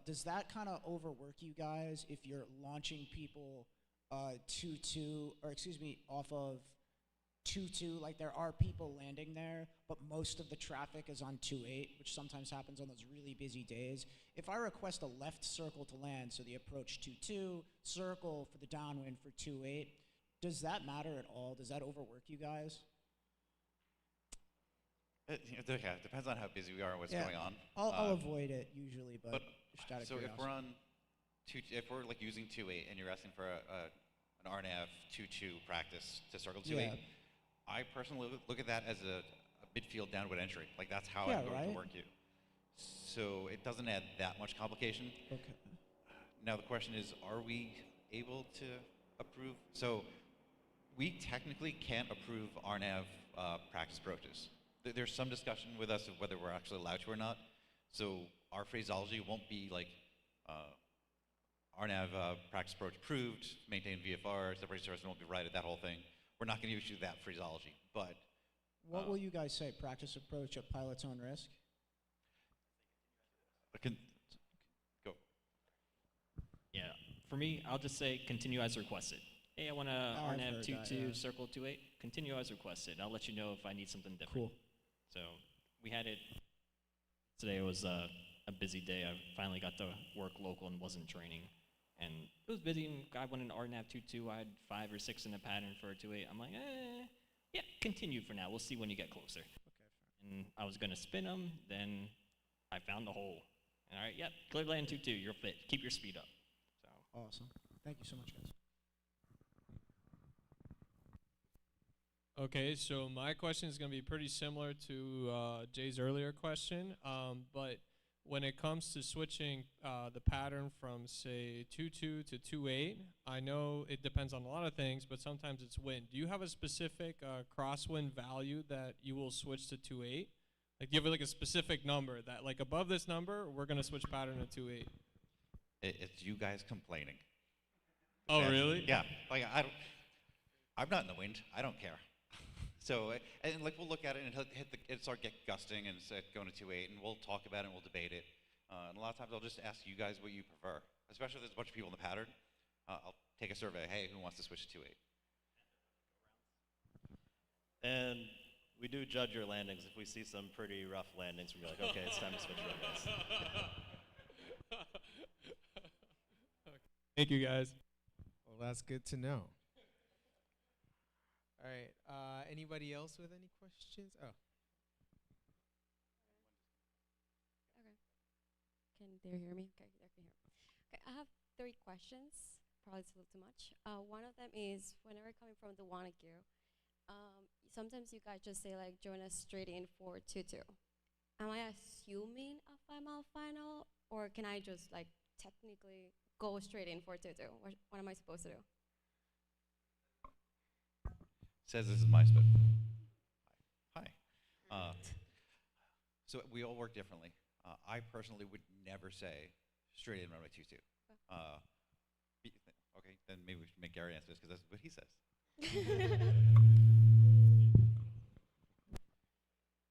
Does that kind of overwork you guys if you're launching people 2-2, or excuse me, off of 2-2, like there are people landing there, but most of the traffic is on 2-8, which sometimes happens on those really busy days. If I request a left circle to land, so the approach 2-2, circle for the downwind for 2-8, does that matter at all? Does that overwork you guys? It depends on how busy we are and what's Yeah, going on. I'll avoid it usually, but just out of so if curiosity. we're on if we're like using 2-8 and you're asking for an RNAV 2-2 practice to circle 2-8, Yeah. I personally look at that as a midfield downward entry. Like that's how Yeah, I'm going right. to work you. So it doesn't add that much complication. Okay. Now the question is, are we able to approve? So we technically can't approve RNAV practice approaches. There's some discussion with us of whether we're actually allowed to or not. So our phraseology won't be like RNAV practice approach approved, maintain VFR, separation service won't be righted, that whole thing. We're not going to issue that phraseology, but What will you guys say? Practice approach at pilot's own risk? go. Yeah, for me, I'll just say continue as requested. Hey, I want to Oh, I've RNAV heard 2-2, that, yeah. circle 2-8. Continue as requested. I'll let you know if I need something different. Cool. So we had it. Today was a busy day. I finally got to work local and wasn't training. And it was busy, and I went in RNAV 2-2. I had 5 or 6 in a pattern for a 2-8. I'm like, yeah, continue for now. We'll see when you get closer. And I was going to spin them, then I found the hole. All right, yep, clear land 2-2. You're fit. Keep your speed up. So. Awesome. Thank you so much, guys. Okay, so my question is going to be pretty similar to Jay's earlier question, but when it comes to switching the pattern from, say, 2-2 to 2-8, I know it depends on a lot of things, but sometimes it's wind. Do you have a specific crosswind value that you will switch to 2-8? Like, do you have like a specific number that, like, above this number, we're going to switch pattern to 2-8? It's you guys complaining. Oh, really? Yeah, like I'm not in the wind. I don't care. So, and like we'll look at it and it'll start get gusting and start going to 2-8, and we'll talk about it and we'll debate it. And a lot of times I'll just ask you guys what you prefer, especially if there's a bunch of people in the pattern. I'll take a survey. Hey, who wants to switch to 2-8? And we do judge your landings. If we see some pretty rough landings, we'll be like, okay, it's time to switch runways. Thank you, guys. Well, that's good to know. All right. Anybody else with any questions? Oh. Okay. Can they hear me? Okay, they can hear me. Okay, I have 3 questions. Probably it's a little too much. One of them is whenever coming from the Wanakir, sometimes you guys just say like join us straight in for 2-2. Am I assuming a 5-mile final, or can I just like technically go straight in for 2-2? What am I supposed to do? Says this is my split. Hi. So we all work differently. I personally would never say straight in runway 22. Okay, then maybe we should make Gary answer this because that's what he says.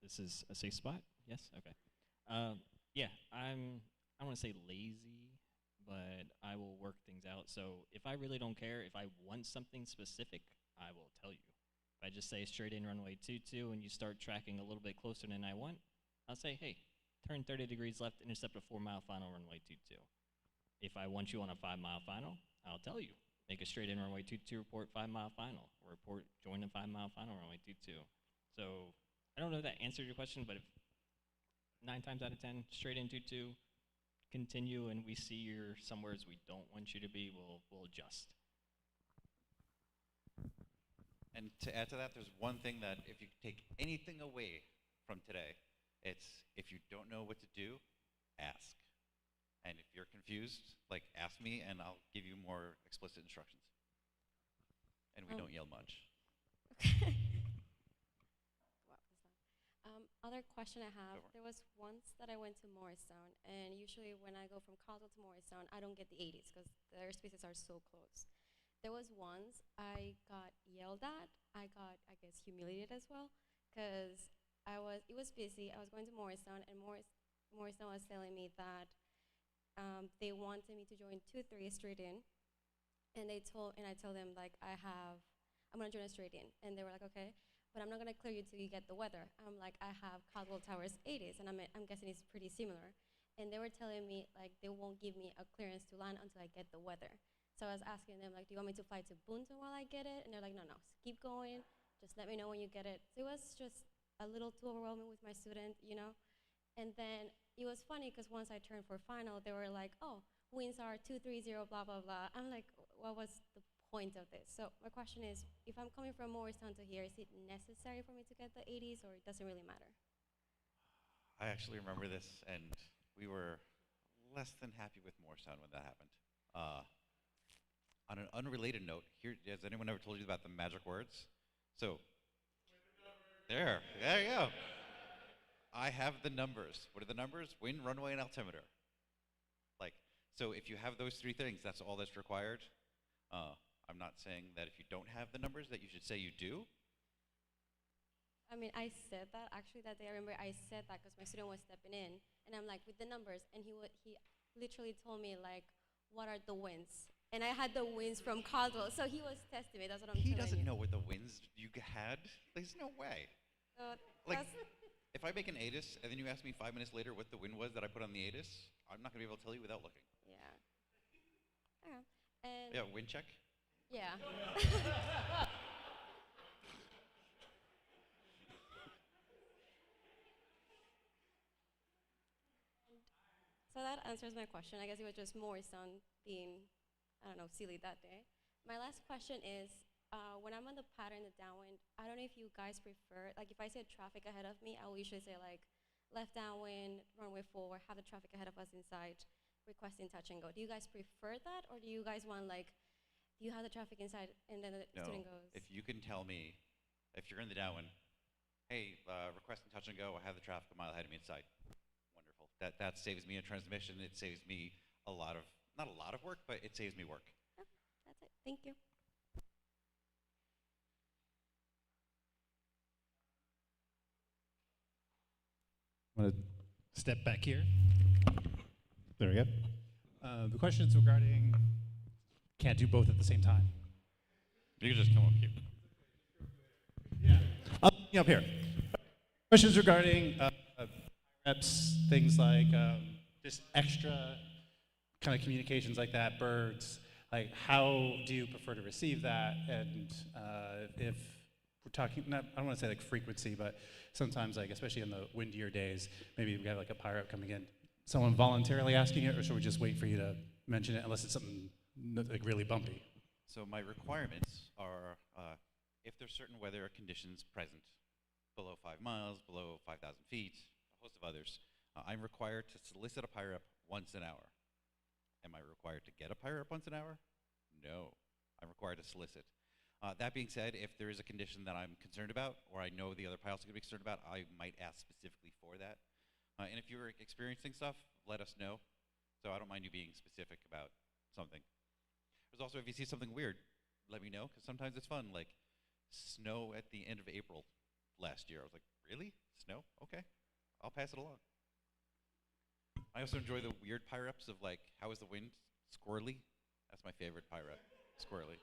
This is a safe spot? Yes? Okay. Yeah, I don't want to say lazy, but I will work things out. So if I really don't care, if I want something specific, I will tell you. If I just say straight in runway 22 and you start tracking a little bit closer than I want, I'll say, hey, turn 30 degrees left, intercept a 4-mile final runway 22. If I want you on a 5-mile final, I'll tell you. Make a straight in runway 22, report 5-mile final, or report join the 5-mile final runway 22. So I don't know if that answered your question, but if 9 times out of 10, straight in 22, continue, and we see you're somewhere as we don't want you to be, we'll adjust. And to add to that, there's one thing that if you take anything away from today, it's if you don't know what to do, ask. And if you're confused, like ask me and I'll give you more explicit instructions. And we don't yell much. Okay. What was Other question I have, Go for it. there was once that I went to Morristown, and usually when I go from Caldwell to Morristown, I don't get the 80s because the airspaces are so close. There was once I got yelled at. I got, I guess, humiliated as well, because it was busy. I was going to Morristown, and Morristown was telling me that they wanted me to join 2-3 straight in, and I told them like I'm gonna join a straight in, and they were like, okay, but I'm not gonna clear you till you get the weather. I'm like, I have Caldwell Towers 80s, and I'm guessing it's pretty similar. And they were telling me like they won't give me a clearance to land until I get the weather. So I was asking them like, do you want me to fly to Boonton while I get it? And they're like, no, no, keep going. Just let me know when you get it. So it was just a little too overwhelming with my student, you know. And then it was funny because once I turned for final, they were like, oh, winds are 230, blah blah blah. I'm like, what was the point of this? So my question is, if I'm coming from Morristown to here, is it necessary for me to get the 80s, or it doesn't really matter? I actually remember this, and we were less than happy with Morristown when that happened. On an unrelated note, has anyone ever told you about the magic words? So, there you go. I have the numbers. What are the numbers? Wind, runway, and altimeter. Like, so if you have those three things, that's all that's required. I'm not saying that if you don't have the numbers that you should say you do. I mean, I said that actually that day. I remember I said that because my student was stepping in, and I'm like, with the numbers, and he literally told me like, what are the winds? And I had the winds from Caldwell, so he was testing me. That's what I'm He telling doesn't you. know what the winds you had. There's no way. So Like, that's, if I make an ATIS and then you ask me 5 minutes later what the wind was that I put on the ATIS, I'm not gonna be able to tell you without looking. yeah. Okay. And Yeah, wind check. yeah. So that answers my question. I guess it was just Morrison being, I don't know, silly that day. My last question is, when I'm on the pattern, the downwind, I don't know if you guys prefer, like if I see traffic ahead of me, I will usually say like, left downwind, runway 4, have the traffic ahead of us inside, requesting touch and go. Do you guys prefer that, or do you guys want like, do you have the traffic inside and then the No, student goes? if you can tell me, if you're in the downwind, hey, requesting touch and go, I have the traffic a mile ahead of me inside. Wonderful. That saves me a transmission. It saves me a lot of, not a lot of work, but it saves me work. Oh, that's it. Thank you. I'm going to step back here. There we go. The question is regarding can't do both at the same time. You can just come up here. Yeah. Up here. Questions regarding reps, things like just extra kind of communications like that, birds. Like, how do you prefer to receive that? And if we're talking, I don't want to say like frequency, but sometimes, like especially in the windier days, maybe we have like a pirate coming in, someone voluntarily asking it, or should we just wait for you to mention it unless it's something like really bumpy? So my requirements are, if there's certain weather conditions present, below 5 miles, below 5,000 feet, a host of others, I'm required to solicit a PIREP once an hour. Am I required to get a PIREP once an hour? No, I'm required to solicit. That being said, if there is a condition that I'm concerned about, or I know the other pilots are going to be concerned about, I might ask specifically for that. And if you're experiencing stuff, let us know. So I don't mind you being specific about something. There's also, if you see something weird, let me know, because sometimes it's fun, like snow at the end of April last year. I was like, really? Snow? Okay, I'll pass it along. I also enjoy the weird PIREPs of like, how is the wind? Squirrely. That's my favorite PIREP, squirrely.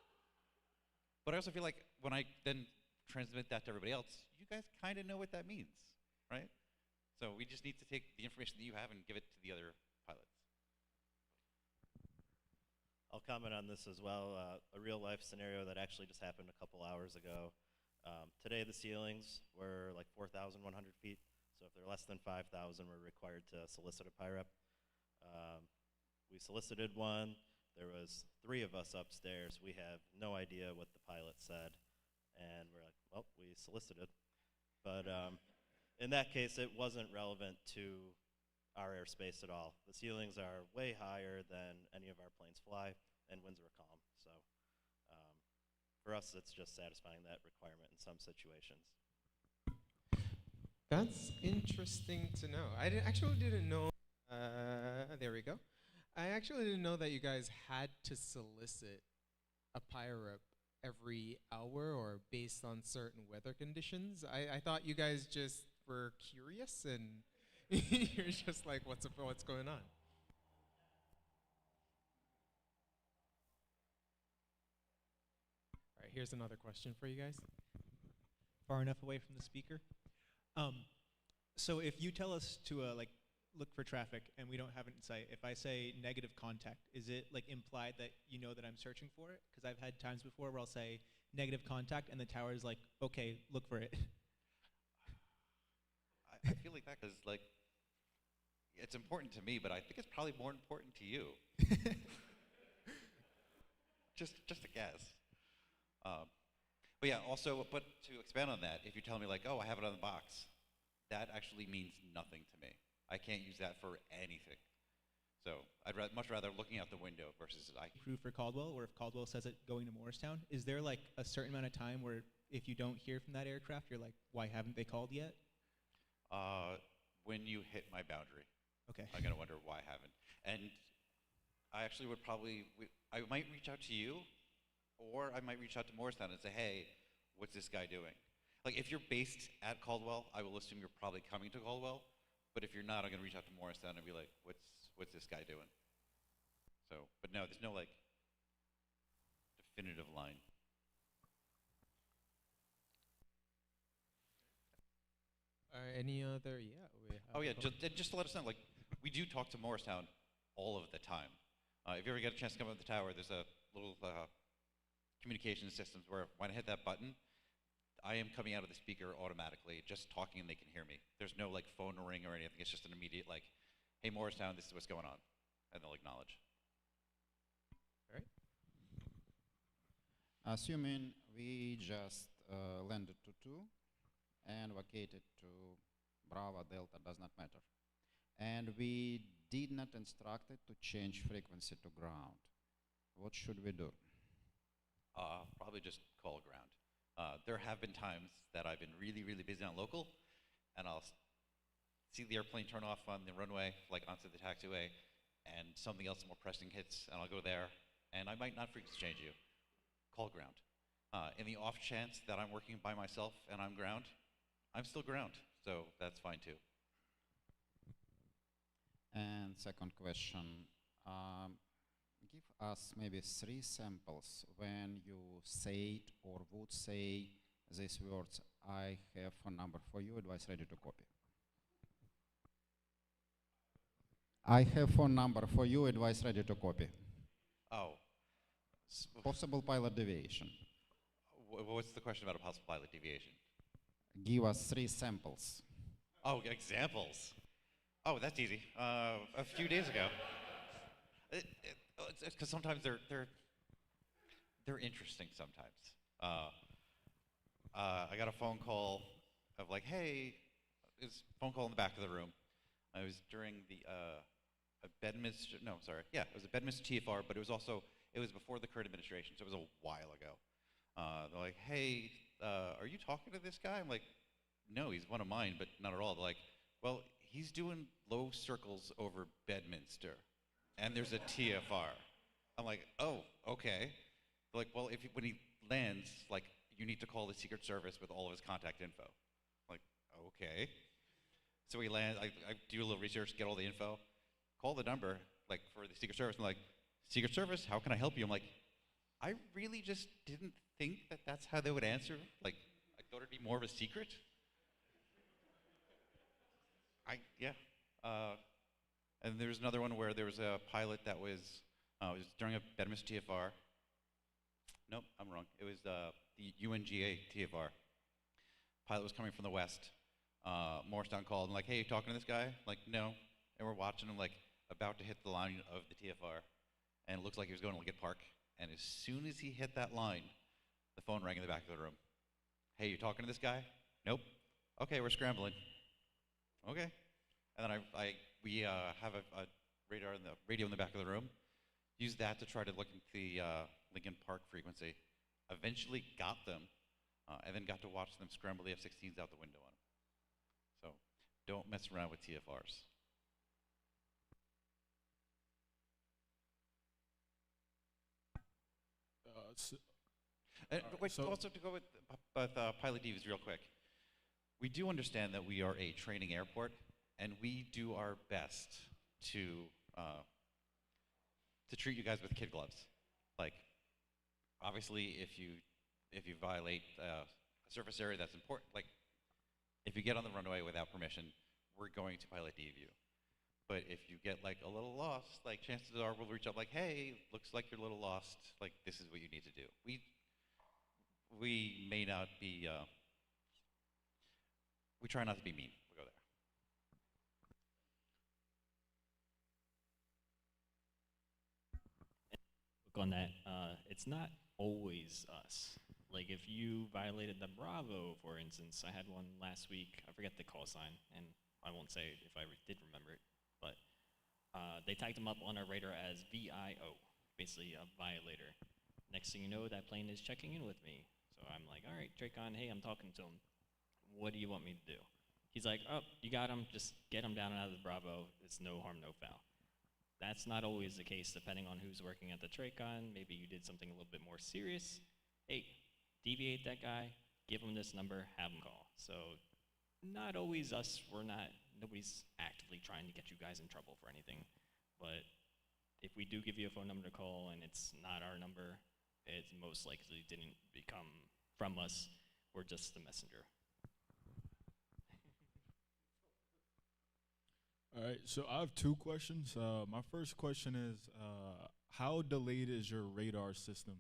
But I also feel like when I then transmit that to everybody else, you guys kind of know what that means, right? So we just need to take the information that you have and give it to the other pilots. I'll comment on this as well. A real life scenario that actually just happened a couple hours ago. Today the ceilings were like 4,100 feet. So if they're less than 5,000, we're required to solicit a PIREP. We solicited one. There was 3 of us upstairs. We have no idea what the pilot said. And we're like, well, we solicited. But in that case, it wasn't relevant to our airspace at all. The ceilings are way higher than any of our planes fly, and winds were calm. So for us, it's just satisfying that requirement in some situations. That's interesting to know. Actually didn't know. There we go. I actually didn't know that you guys had to solicit a pyre every hour or based on certain weather conditions. I thought you guys just were curious and you're just like, what's going on? All right, here's another question for you guys. Far enough away from the speaker. So if you tell us to like look for traffic and we don't have it in sight, if I say negative contact, is it like implied that you know that I'm searching for it? Because I've had times before where I'll say negative contact and the tower is like, okay, look for it. I feel like that because like it's important to me, but I think it's probably more important to you. just a guess. But yeah, also, but to expand on that, if you tell me like, oh, I have it on the box, that actually means nothing to me. I can't use that for anything. So I'd much rather looking out the window versus Proof for Caldwell, or if Caldwell says it going to Morristown, is there like a certain amount of time where if you don't hear from that aircraft, you're like, why haven't they called yet? When you hit my boundary. Okay. I'm gonna wonder why I haven't. And I actually would probably, I might reach out to you, or I might reach out to Morristown and say, hey, what's this guy doing? Like if you're based at Caldwell, I will assume you're probably coming to Caldwell. But if you're not, I'm gonna reach out to Morristown and be like, what's this guy doing? So, but no, there's no like definitive line. Any other? Yeah. Oh yeah, just to let us know, like we do talk to Morristown all of the time. If you ever get a chance to come up to the tower, there's a little communication systems where when I hit that button, I am coming out of the speaker automatically, just talking and they can hear me. There's no like phone ring or anything. It's just an immediate like, hey Morristown, this is what's going on, and they'll acknowledge. All right. Assuming we just landed to 2 and vacated to Bravo, Delta, does not matter. And we did not instruct it to change frequency to ground. What should we do? Probably just call ground. There have been times that I've been really, really busy on local, and I'll see the airplane turn off on the runway, like onto the taxiway, and something else more pressing hits, and I'll go there, and I might not frequency change you. Call ground. In the off chance that I'm working by myself and I'm ground, I'm still ground, so that's fine too. And second question, give us maybe 3 samples when you said or would say these words, I have phone number for you, advice ready to copy. I have phone number for you, advice ready to copy. Oh. Possible pilot deviation. What's the question about a possible pilot deviation? Give us 3 samples. Oh, examples. Oh, that's easy. A few days ago. It's because sometimes they're interesting sometimes. I got a phone call of like, hey, it's a phone call in the back of the room. I was during the Bedminster, no, sorry, yeah, it was a Bedminster TFR, but it was before the current administration, so it was a while ago. They're like, hey, are you talking to this guy? I'm like, no, he's one of mine, but not at all. They're like, well, he's doing low circles over Bedminster, and there's a TFR. I'm like, oh, okay. They're like, well, when he lands, like, you need to call the Secret Service with all of his contact info. I'm like, okay. So we land, I do a little research, get all the info, call the number, like, for the Secret Service, and like, Secret Service, how can I help you? I'm like, I really just didn't think that that's how they would answer. Like, I thought it'd be more of a secret. Yeah. And there's another one where there was a pilot that was during a Bedminster TFR. Nope, I'm wrong. It was the UNGA TFR. Pilot was coming from the west. Morristown called and like, hey, you talking to this guy? Like, no. And we're watching him like about to hit the line of the TFR. And it looks like he was going to Lincoln Park. And as soon as he hit that line, the phone rang in the back of the room. Hey, you talking to this guy? Nope. Okay, we're scrambling. Okay. And then we have a radar in the radio in the back of the room. Used that to try to look at the Lincoln Park frequency. Eventually got them, and then got to watch them scramble the F-16s out the window on them. So Don't mess around with TFRs. And wait, so- also to go with pilot DVs real quick. We do understand that we are a training airport, and we do our best to treat you guys with kid gloves. Like, obviously, if you violate a surface area that's important, like if you get on the runway without permission, we're going to pilot DV you. But if you get like a little lost, like chances are we'll reach out like, hey, looks like you're a little lost. Like this is what you need to do. We may not be. We try not to be mean. We'll go there. Look on that. It's not always us. Like if you violated the Bravo, for instance, I had one last week. I forget the call sign, and I won't say if I did remember it, but they tagged him up on our radar as VIO, basically a violator. Next thing you know, that plane is checking in with me. So I'm like, all right, Dracon, hey, I'm talking to him. What do you want me to do? He's like, oh, you got him. Just get him down and out of the Bravo. It's no harm, no foul. That's not always the case, depending on who's working at the Tracon. Maybe you did something a little bit more serious. Hey, deviate that guy, give him this number, have him call. So not always us. Nobody's actively trying to get you guys in trouble for anything. But if we do give you a phone number to call and it's not our number, it most likely didn't become from us. We're just the messenger. All right, so I have two questions. My first question is, how delayed is your radar system?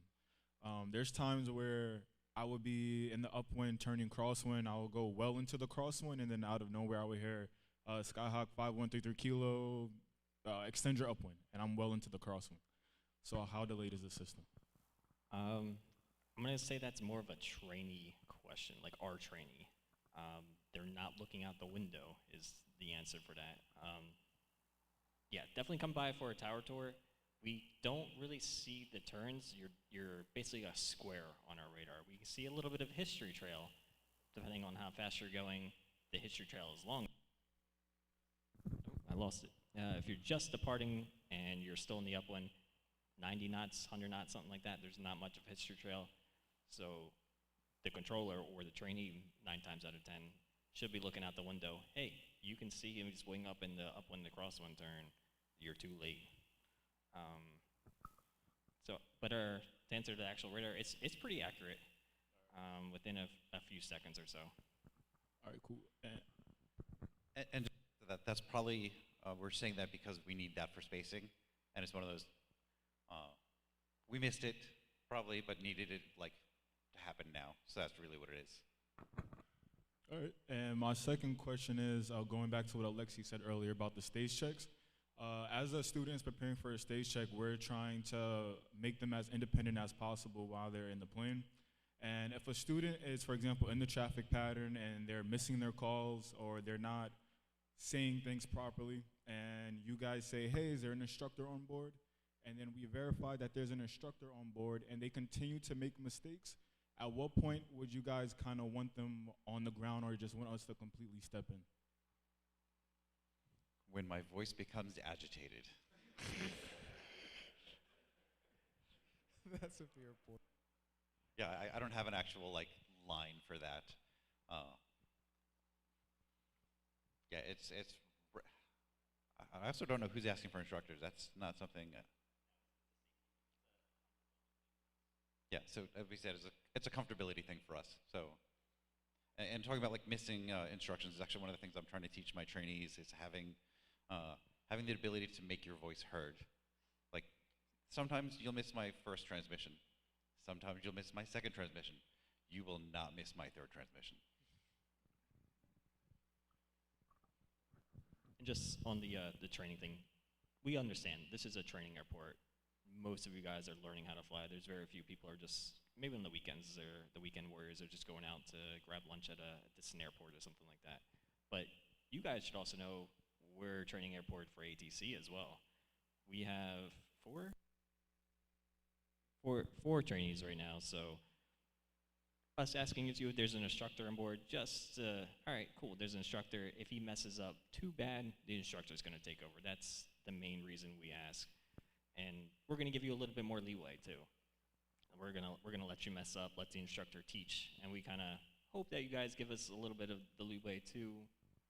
There's times where I would be in the upwind turning crosswind. I will go well into the crosswind, and then out of nowhere I would hear Skyhawk 5133 kilo, extend your upwind, and I'm well into the crosswind. So how delayed is the system? I'm going to say that's more of a trainee question, like our trainee. They're not looking out the window is the answer for that. Yeah, definitely come by for a tower tour. We don't really see the turns. You're basically a square on our radar. We can see a little bit of history trail. Depending on how fast you're going, the history trail is long. Oh, I lost it. If you're just departing and you're still in the upwind, 90 knots, 100 knots, something like that, there's not much of a history trail. So the controller or the trainee, 9 times out of 10, should be looking out the window. Hey, you can see him swing up in the upwind, the crosswind turn. You're too late. To answer the actual radar, it's pretty accurate within a few seconds or so. All right, cool. And that's probably, we're saying that because we need that for spacing, and it's one of those, we missed it probably, but needed it like to happen now. So that's really what it is. All right, and my second question is going back to what Alexi said earlier about the stage checks. As a student preparing for a stage check, we're trying to make them as independent as possible while they're in the plane. And if a student is, for example, in the traffic pattern and they're missing their calls or they're not saying things properly, and you guys say, hey, is there an instructor on board? And then we verify that there's an instructor on board and they continue to make mistakes, at what point would you guys kind of want them on the ground or just want us to completely step in? When my voice becomes agitated. That's a fair point. Yeah, I don't have an actual like line for that. Yeah, I also don't know who's asking for instructors. That's not something. Yeah, so as we said, it's a comfortability thing for us. So, and talking about like missing instructions is actually one of the things I'm trying to teach my trainees is having the ability to make your voice heard. Like sometimes you'll miss my first transmission. Sometimes you'll miss my second transmission. You will not miss my third transmission. And just on the training thing, we understand this is a training airport. Most of you guys are learning how to fly. There's very few people are just, maybe on the weekends, or the weekend warriors are just going out to grab lunch at a distant airport or something like that. But you guys should also know we're a training airport for ATC as well. We have four trainees right now, so us asking you if there's an instructor on board, just, all right, cool, there's an instructor. If he messes up too bad, the instructor's going to take over. That's the main reason we ask. And we're going to give you a little bit more leeway, too. We're gonna let you mess up, let the instructor teach, and we kind of hope that you guys give us a little bit of the leeway, too,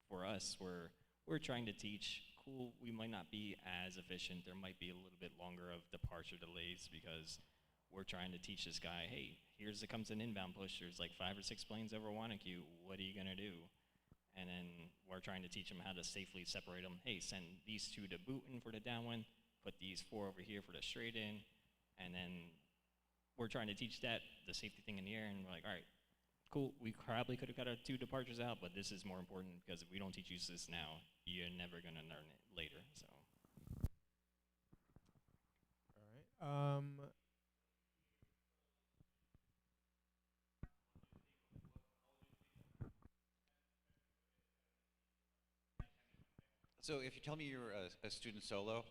for us. We're trying to teach. Cool, we might not be as efficient. There might be a little bit longer of departure delays because we're trying to teach this guy, hey, comes an inbound push. There's like 5 or 6 planes over Wanacue. What are you going to do? And then we're trying to teach him how to safely separate them. Hey, send these 2 to boot in for the downwind, put these 4 over here for the straight in, and then we're trying to teach that, the safety thing in the air, and we're like, all right, cool, we probably could have got our 2 departures out, but this is more important because if we don't teach you this now, you're never going to learn it later, so. All right. So if you tell me you're a student solo,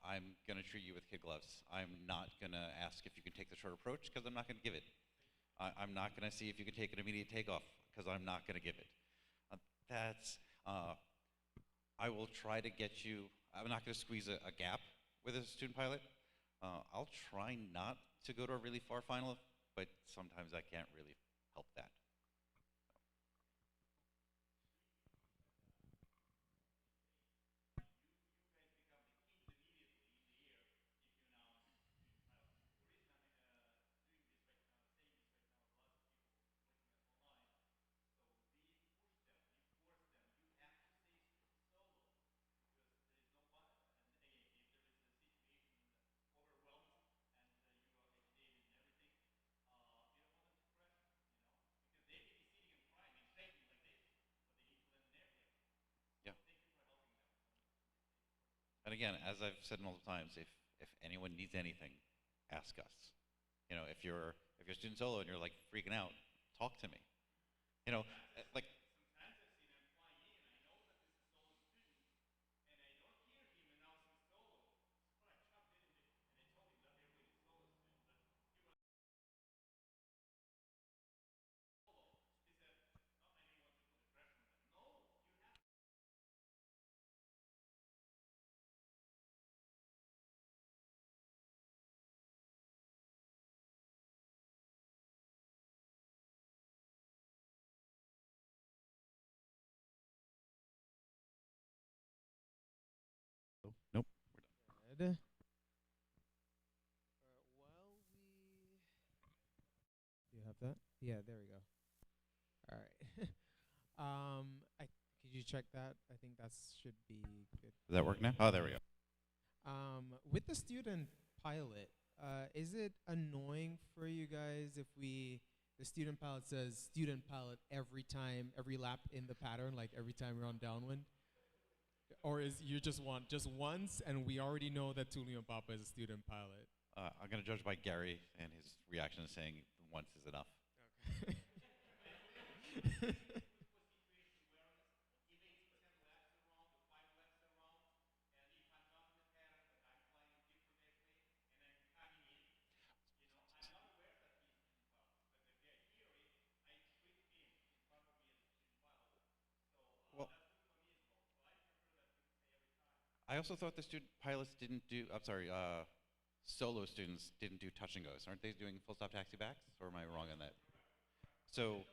I'm going to treat you with kid gloves. I'm not going to ask if you can take the short approach because I'm not going to give it. I'm not going to see if you can take an immediate takeoff because I'm not going to give it. I will try to get you, I'm not going to squeeze a gap with a student pilot. I'll try not to go to a really far final, but sometimes I can't really help that. Yeah. And again, as I've said multiple times, if anyone needs anything, ask us. You know, if you're student solo and you're like freaking out, talk to me. You know, like. Nope. Good. Do you have that? Yeah, there we go. All right. Could you check that? I think that should be good. Does that work now? Oh, there we go. With the student pilot, is it annoying for you guys if the student pilot says student pilot every time, every lap in the pattern, like every time we're on downwind? Or is you just want just once, and we already know that Tulio Papa is a student pilot? I'm going to judge by Gary and his reaction to saying once is enough. Okay. Well, I also thought the student pilots didn't do, I'm sorry, solo students didn't do touch and goes. Aren't they doing full stop taxi backs? Or am I wrong on that? So,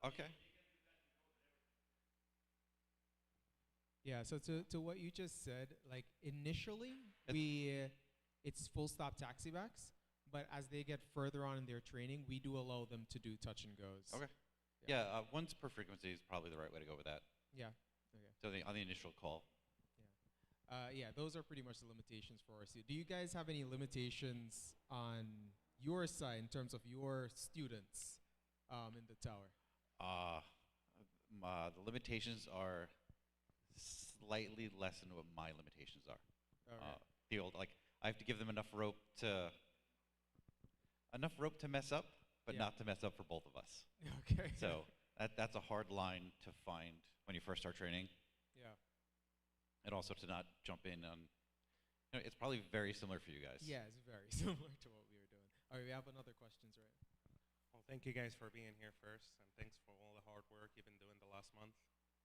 okay. Yeah, so to what you just said, like initially it's full stop taxi backs, but as they get further on in their training, we do allow them to do touch and goes. Okay. Yeah, once per frequency is probably the right way to go with that. Yeah. Okay. So on the initial call. Yeah, those are pretty much the limitations for RC. Do you guys have any limitations on your side in terms of your students in the tower? The limitations are slightly less than what my limitations are. The old, like, I have to give them enough rope to mess up, but Yeah. not to mess up for both of us. Okay. So That's a hard line to find when you first start training, Yeah. and also to not jump in on. It's probably very similar for you guys. Yeah, it's very similar to what we were doing. All right, we have another questions, right? Well, thank you guys for being here first, and thanks for all the hard work you've been doing the last month.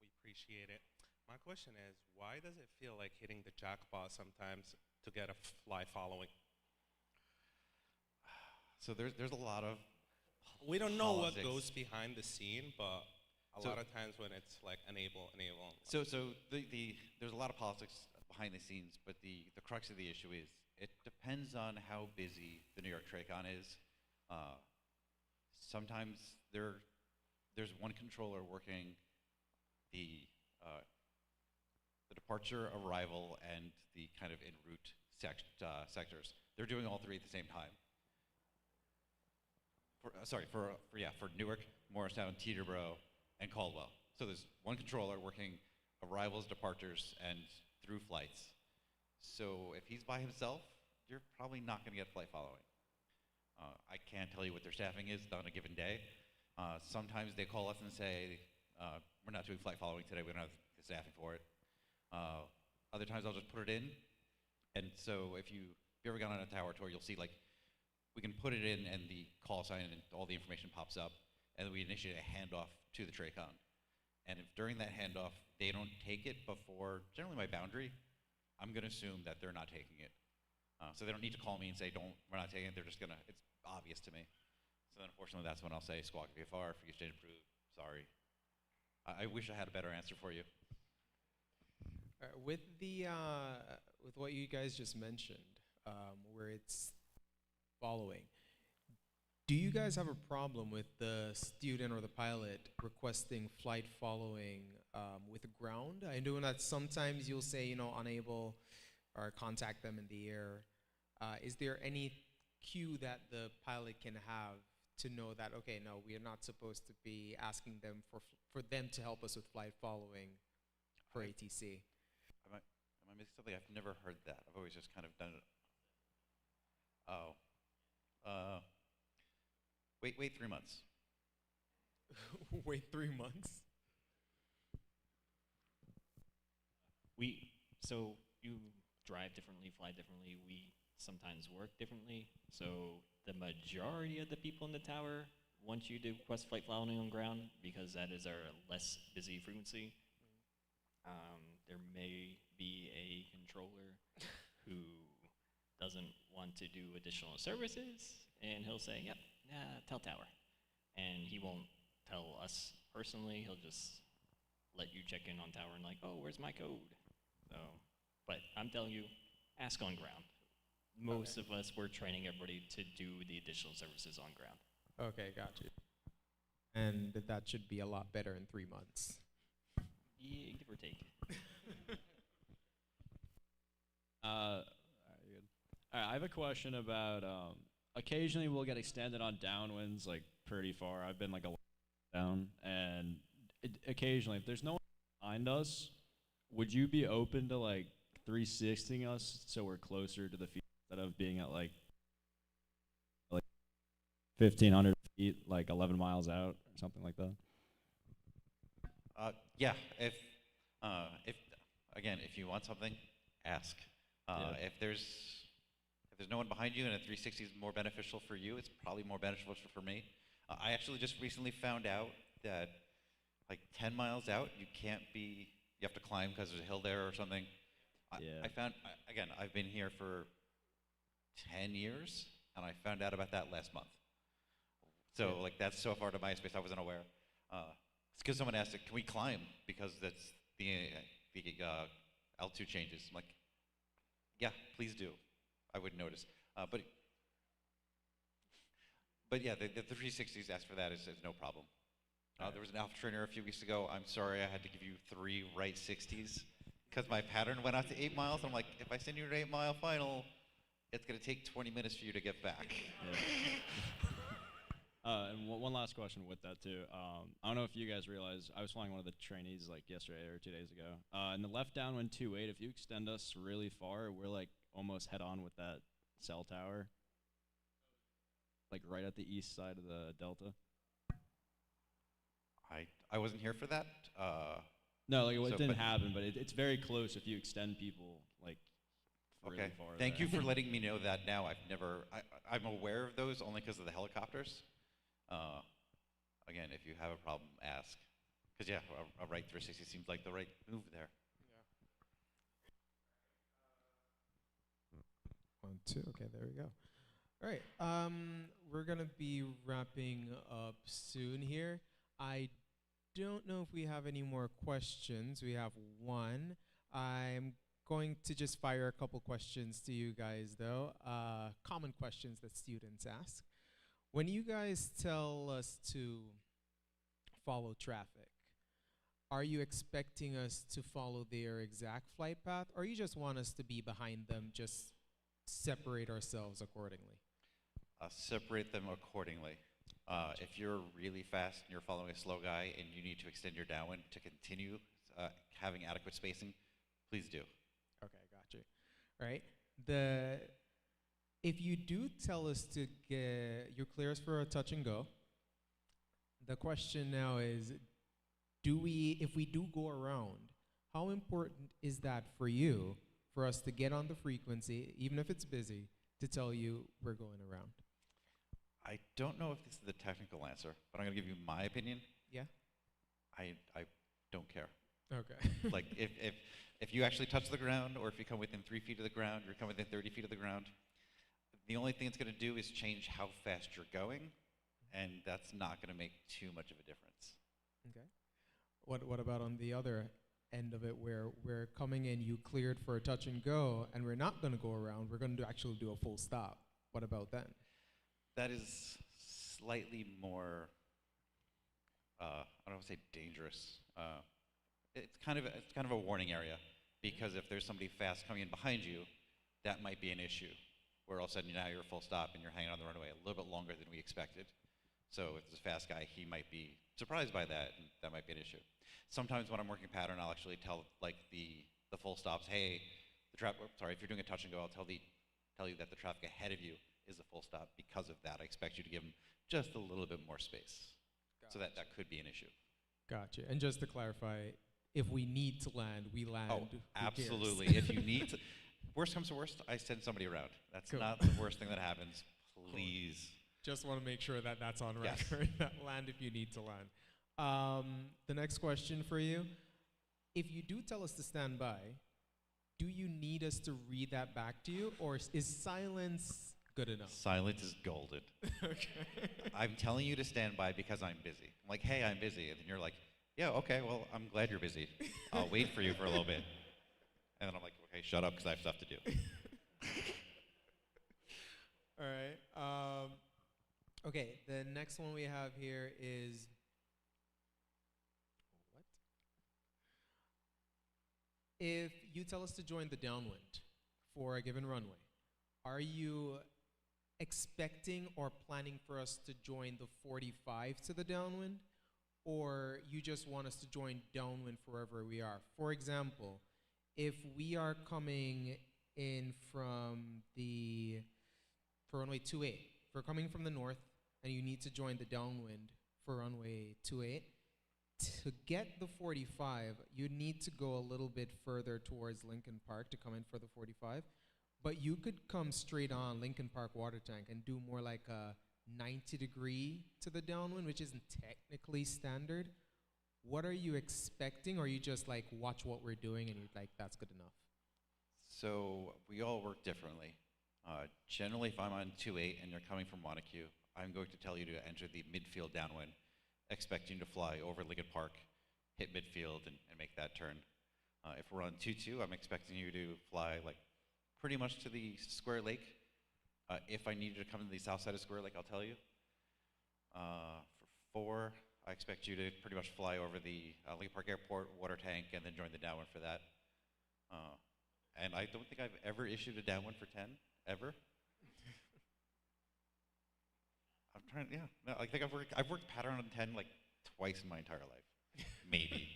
We appreciate it. My question is, why does it feel like hitting the jackpot sometimes to get a fly following? So there's a lot of. We don't know what politics. goes behind the scene, but a So- lot of times when it's like enable. So there's a lot of politics behind the scenes, but the crux of the issue is it depends on how busy the New York TRACON is. Sometimes there's one controller working the departure, arrival, and the kind of en route sectors. They're doing all three at the same time. For Newark, Morristown, Teterboro, and Caldwell. So there's one controller working arrivals, departures, and through flights. So if he's by himself, you're probably not going to get flight following. I can't tell you what their staffing is on a given day. Sometimes they call us and say, we're not doing flight following today, we don't have the staffing for it. Other times I'll just put it in. And so if you've ever gone on a tower tour, you'll see like, we can put it in and the call sign and all the information pops up, and then we initiate a handoff to the TRACON. And if during that handoff, they don't take it before generally my boundary, I'm gonna assume that they're not taking it. So they don't need to call me and say, we're not taking it, they're just gonna, it's obvious to me. So then unfortunately that's when I'll say, squawk VFR, for you state approved, sorry. I wish I had a better answer for you. With what you guys just mentioned, where it's following, do you guys have a problem with the student or the pilot requesting flight following with the ground? I know that sometimes you'll say, unable or contact them in the air. Is there any cue that the pilot can have to know that, okay, no, we are not supposed to be asking them for them to help us with flight following for ATC? Am I missing something? I've never heard that. I've always just kind of done it. Oh. Wait 3 months. Wait 3 months? So you drive differently, fly differently, we sometimes work differently. So the majority of the people in the tower want you to request flight following on ground because that is our less busy frequency. There may be a controller who doesn't want to do additional services, and he'll say, yep, tell tower. And he won't tell us personally, he'll just let you check in on tower and like, oh, where's my code? So, but I'm telling you, ask on ground. Most of us, we're training everybody to do the additional services on ground. Okay, got you. And that should be a lot better in 3 months. Yeah, give or take. I have a question about occasionally we'll get extended on downwinds like pretty far. I've been like a down, and occasionally if there's no one behind us, would you be open to like 360ing us so we're closer to the field instead of being at like 1,500 feet, like 11 miles out or something like that? Yeah, if if you want something, ask. If there's no one behind you and a 360 is more beneficial for you, it's probably more beneficial for me. I actually just recently found out that like 10 miles out, you have to climb because there's a hill there or something. I found, again, I've been here for 10 years, and I found out about that last month. So like that's so far to my space, I wasn't aware. It's because someone asked, can we climb? Because that's the altitude changes. I'm like, yeah, please do. I wouldn't notice. But yeah, the 360s asked for that is no problem. There was an alpha trainer a few weeks ago. I'm sorry I had to give you 3 right 60s because my pattern went out to 8 miles. I'm like, if I send you an 8-mile final, it's going to take 20 minutes for you to get back. And one last question with that too. I don't know if you guys realize, I was flying one of the trainees like yesterday or 2 days ago. And the left downwind 28, if you extend us really far, we're like almost head on with that cell tower. Like right at the east side of the delta. I I wasn't here for that. No, like it so- didn't but- happen, but it's very close if you extend people like really Okay. far. Thank there. you for letting me know that now. I'm aware of those only because of the helicopters. Again, if you have a problem, ask. Because yeah, a right 360 seems like the right move there. 1, 2. Okay, there we go. All right. We're gonna be wrapping up soon here. I don't know if we have any more questions. We have one. I'm going to just fire a couple questions to you guys, though. Common questions that students ask. When you guys tell us to follow traffic, are you expecting us to follow their exact flight path, or you just want us to be behind them, just separate ourselves accordingly? Separate them accordingly. If you're really fast and you're following a slow guy and you need to extend your downwind to continue having adequate spacing, please do. Okay, got you. All right. If you do tell us to get your clears for a touch and go, the question now is, if we do go around, how important is that for you, for us to get on the frequency, even if it's busy, to tell you we're going around? I don't know if this is the technical answer, but I'm going to give you my opinion. Yeah? I don't care. Okay. Like, if you actually touch the ground, or if you come within 3 feet of the ground, or you come within 30 feet of the ground, the only thing it's going to do is change how fast you're going, and that's not going to make too much of a difference. Okay. What about on the other end of it, where we're coming in, you cleared for a touch and go, and we're not going to go around, we're going to actually do a full stop? What about then? That is slightly more, I don't want to say dangerous. It's kind of a warning area, because if there's somebody fast coming in behind you, that might be an issue. Where all of a sudden now you're full stop and you're hanging on the runway a little bit longer than we expected. So if there's a fast guy, he might be surprised by that, and that might be an issue. Sometimes when I'm working pattern, I'll actually tell like the full stops, hey, if you're doing a touch and go, I'll tell you that the traffic ahead of you is a full stop. Because of that, I expect you to give them just a little bit more space. So that could be an issue. Gotcha. And just to clarify, if we need to land, we land. Oh, Who absolutely. cares? If you need to, worst comes to worst, I send somebody around. That's Cool. not the worst thing that happens. Please. Just want to make sure that that's on Yes. record. That land if you need to land. The next question for you: if you do tell us to stand by, do you need us to read that back to you, or is silence good enough? Silence is golden. Okay. I'm telling you to stand by because I'm busy. I'm like, hey, I'm busy. And then you're like, yeah, okay, well, I'm glad you're busy. I'll wait for you for a little bit. And then I'm like, okay, shut up because I have stuff to do. All right. Okay, the next one we have here is what? If you tell us to join the downwind for a given runway, are you expecting or planning for us to join the 45 to the downwind, or you just want us to join downwind wherever we are? For example, if we are coming in from for runway 28, if we're coming from the north and you need to join the downwind for runway 28, to get the 45, you need to go a little bit further towards Lincoln Park to come in for the 45. But you could come straight on Lincoln Park water tank and do more like a 90-degree to the downwind, which isn't technically standard. What are you expecting, or you just like watch what we're doing and you're like, that's good enough? So we all work differently. Generally, if I'm on 2.8 and you're coming from Montague, I'm going to tell you to enter the midfield downwind, expecting to fly over Lincoln Park, hit midfield, and make that turn. If we're on 2.2, I'm expecting you to fly like pretty much to the Square Lake. If I need you to come to the south side of Square Lake, I'll tell you. For 4, I expect you to pretty much fly over the Lincoln Park Airport water tank and then join the downwind for that. And I don't think I've ever issued a downwind for 10, ever. I'm trying, yeah. No, I think I've worked pattern on 10 like twice in my entire life, maybe.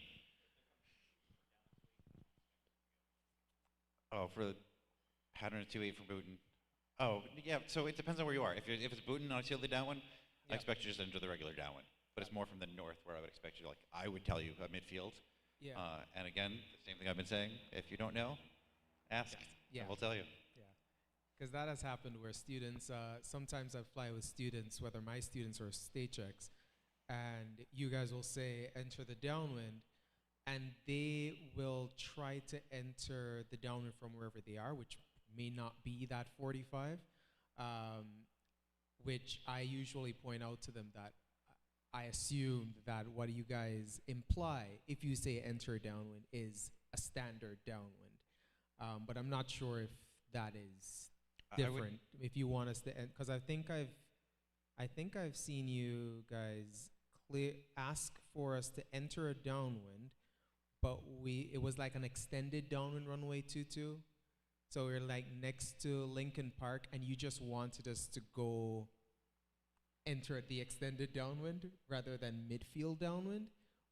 Oh, for the pattern of 2.8 for Booten. Oh, yeah, so it depends on where you are. If it's Booten and I seal the downwind, I expect you to just enter the regular downwind. but it's more from the north where I would expect you to, like, I would tell you midfield. Yeah. And again, the same thing I've been saying. If you don't know, ask. Yeah. And we'll tell you. Yeah. Because that has happened where students, sometimes I fly with students, whether my students or state checks, and you guys will say, enter the downwind, and they will try to enter the downwind from wherever they are, which may not be that 45, which I usually point out to them that I assumed that what you guys imply, if you say enter downwind, is a standard downwind. But I'm not sure if that is I would- different. If you want us to, because I think I've seen you guys ask for us to enter a downwind, but it was like an extended downwind runway 22. So we're like next to Lincoln Park, and you just wanted us to go enter at the extended downwind rather than midfield downwind.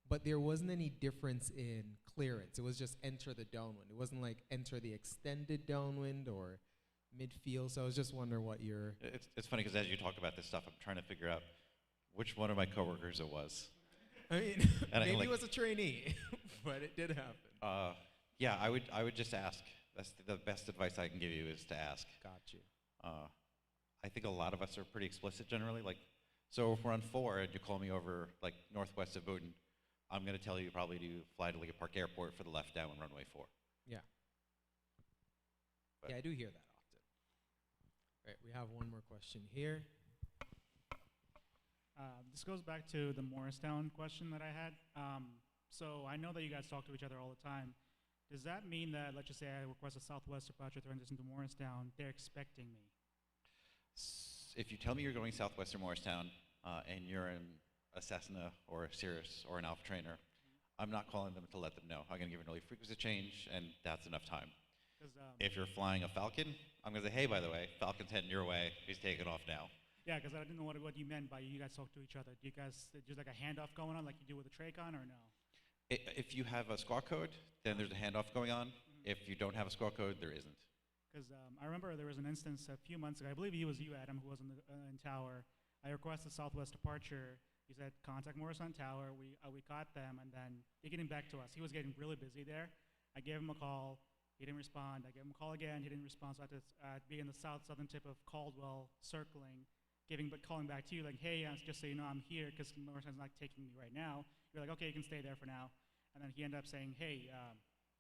But there wasn't any difference in clearance. It was just enter the downwind. It wasn't like enter the extended downwind or midfield. So I was just wondering what your... It's funny because as you talk about this stuff, I'm trying to figure out which one of my coworkers it was. I mean, And maybe like, it was a trainee, but it did happen. yeah, I would just ask. That's the best advice I can give you is to ask. Got you. I think a lot of us are pretty explicit generally. Like, so if we're on 4 and you call me over like northwest of Booten, I'm going to tell you probably to fly to Lincoln Park Airport for the left downwind runway 4. Yeah. But Yeah, I do hear that often. All right, we have one more question here. This goes back to the Morristown question that I had. So I know that you guys talk to each other all the time. Does that mean that, let's just say I request a Southwest departure transition to Morristown, they're expecting me? If you tell me you're going Southwest or Morristown and you're in a Cessna or a Cirrus or an Alpha Trainer, I'm not calling them to let them know. I'm going to give an early frequency change, and that's enough time. If you're flying a Falcon, I'm going to say, hey, by the way, Falcon's heading your way. He's taking off now. Yeah, because I didn't know what you meant by you guys talk to each other. Do you guys just like a handoff going on like you do with a Tracon or no? If you have a squawk code, then there's a handoff going on. If you don't have a squawk code, there isn't. Because I remember there was an instance a few months ago, I believe it was you, Adam, who was in Tower. I requested Southwest departure. He said, contact Morrison Tower. We got them, and then they're getting back to us. He was getting really busy there. I gave him a call. He didn't respond. I gave him a call again. He didn't respond. So I had to be in the southern tip of Caldwell, circling, calling back to you, like, hey, just so you know, I'm here, because Morrison's not taking me right now. You're like, okay, you can stay there for now. And then he ended up saying, hey,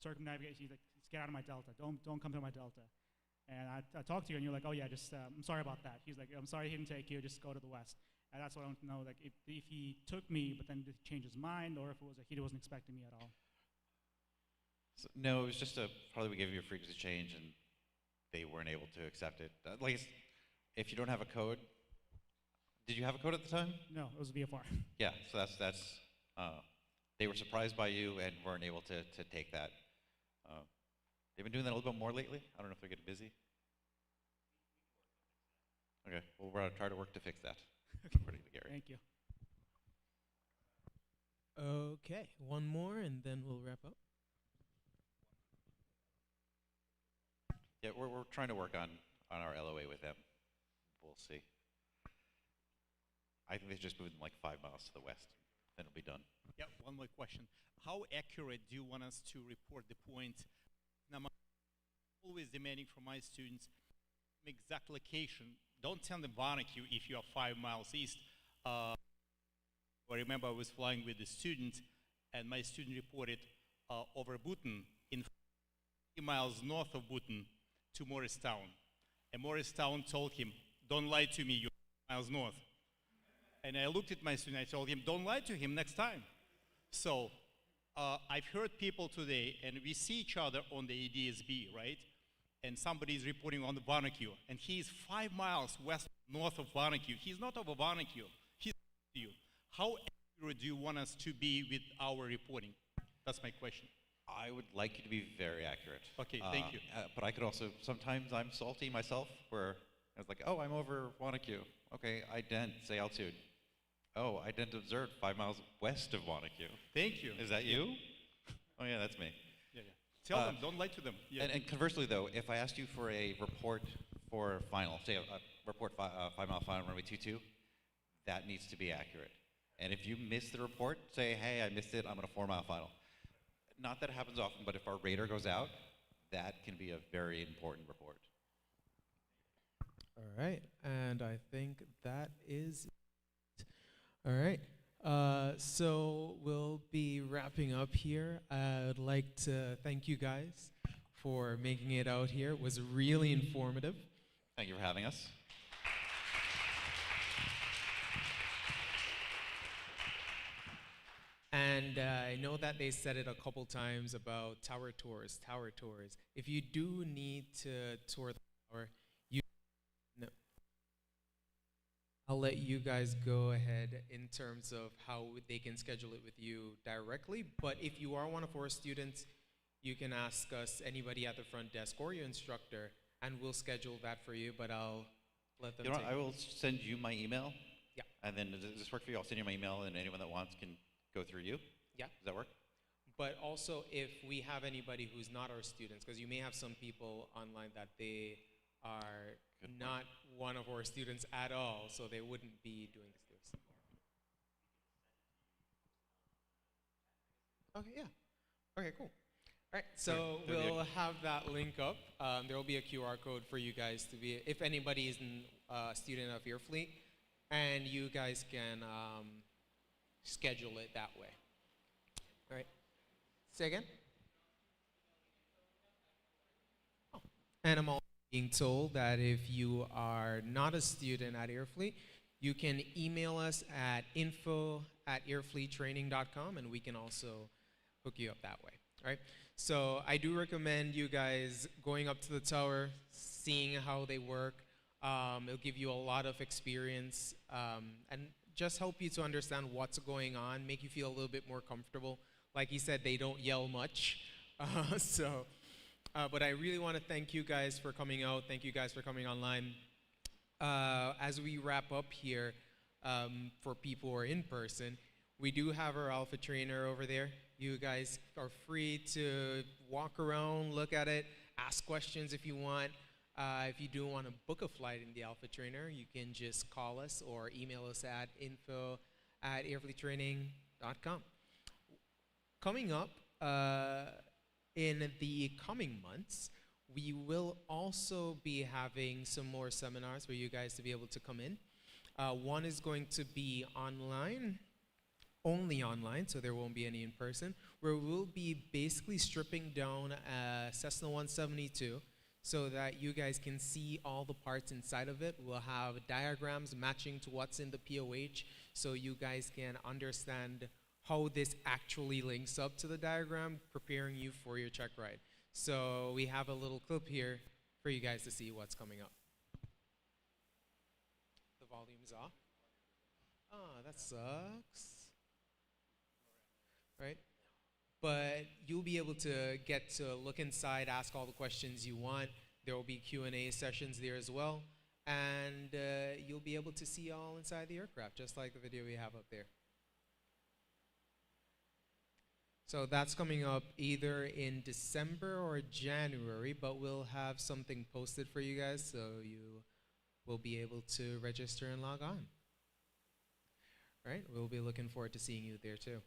circumnavigate. He's like, get out of my Delta. Don't come to my Delta. And I talked to you, and you're like, oh yeah, just I'm sorry about that. He's like, I'm sorry he didn't take you. Just go to the west. And that's what I want to know, like if he took me, but then did he change his mind, or if it was he wasn't expecting me at all. So, no, it was just probably we gave you a frequency change, and they weren't able to accept it. If you don't have a code, did you have a code at the time? No, it was VFR. Yeah, so that's they were surprised by you and weren't able to take that. They've been doing that a little bit more lately. I don't know if they're getting busy. Okay, well, we're going to try to work to fix that. According to Gary. Thank you. Okay, one more, and then we'll wrap up. Yeah, we're trying to work on our LOA with them. We'll see. I think they just moved them like 5 miles to the west. Then it'll be done. Yeah, one more question. How accurate do you want us to report the point? Now, I'm always demanding from my students exact location. Don't tell them Wanacue if you are 5 miles east. I remember I was flying with a student, and my student reported over Booten in 50 miles north of Booten to Morristown. And Morristown told him, don't lie to me, you're miles north. And I looked at my student, I told him, don't lie to him next time. So I've heard people today, and we see each other on the ADSB, right? And somebody is reporting on the Wanacue, and he's 5 miles north of Wanacue. He's not over Wanacue, he's to you. How accurate do you want us to be with our reporting? That's my question. I would like you to be very accurate. Okay, thank you. But I could also, sometimes I'm salty myself, where I was like, oh, I'm over Wanacue. Okay, ident, say altitude. Oh, ident observed 5 miles west of Wanacue. Thank you. Is that you? Oh yeah, that's me. Yeah, yeah. Tell them, don't lie to them. Yeah. And conversely though, if I asked you for a report for final, say a report 5 mile final runway 22, that needs to be accurate. And if you miss the report, say, hey, I missed it, I'm on a 4-mile final. Not that it happens often, but if our radar goes out, that can be a very important report. All right, and I think that is it. All right, so we'll be wrapping up here. I'd like to thank you guys for making it out here. It was really informative. Thank you for having us. And I know that they said it a couple times about tower tours, tower tours. If you do need to tour the tower, I'll let you guys go ahead in terms of how they can schedule it with you directly. But if you are one of our students, you can ask us, anybody at the front desk or your instructor, and we'll schedule that for you. But I'll let them. You know what, I will send you my email. Yeah. And then does this work for you? I'll send you my email, and anyone that wants can go through you. Yeah. Does that work? But also, if we have anybody who's not our students, because you may have some people online that they are not one of our students at all, so they wouldn't be doing this to us. Okay, yeah. Okay, cool. All right, so we'll have that link up. There will be a QR code for you guys to be, if anybody is a student of your fleet, and you guys can schedule it that way. All right. Say again? Oh. And I'm also being told that if you are not a student at Airfleet, you can email us at info@airfleettraining.com, and we can also hook you up that way. All right. So I do recommend you guys going up to the tower, seeing how they work. It'll give you a lot of experience and just help you to understand what's going on, make you feel a little bit more comfortable. Like he said, they don't yell much. But I really want to thank you guys for coming out. Thank you guys for coming online. As we wrap up here, for people who are in person, we do have our alpha trainer over there. You guys are free to walk around, look at it, ask questions if you want. If you do want to book a flight in the alpha trainer, you can just call us or email us at info@airfleettraining.com. Coming up, in the coming months, we will also be having some more seminars for you guys to be able to come in. One is going to be online, only online, so there won't be any in person, where we'll be basically stripping down a Cessna 172 so that you guys can see all the parts inside of it. We'll have diagrams matching to what's in the POH so you guys can understand how this actually links up to the diagram, preparing you for your check ride. So we have a little clip here for you guys to see what's coming up. The volume's off. Oh, that sucks. Right? But you'll be able to get to look inside, ask all the questions you want. There will be Q&A sessions there as well. And you'll be able to see all inside the aircraft, just like the video we have up there. So that's coming up either in December or January, but we'll have something posted for you guys so you will be able to register and log on. All right, we'll be looking forward to seeing you there too.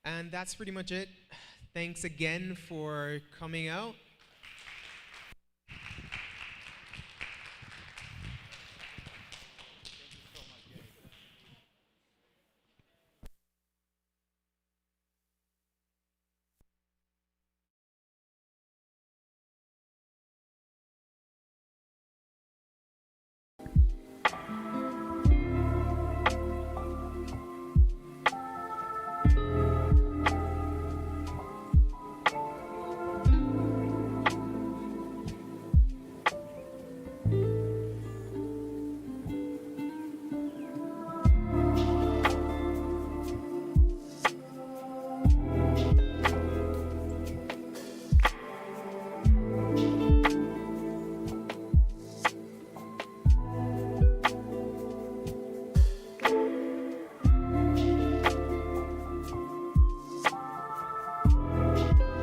And that's pretty much it. Thanks again for coming out.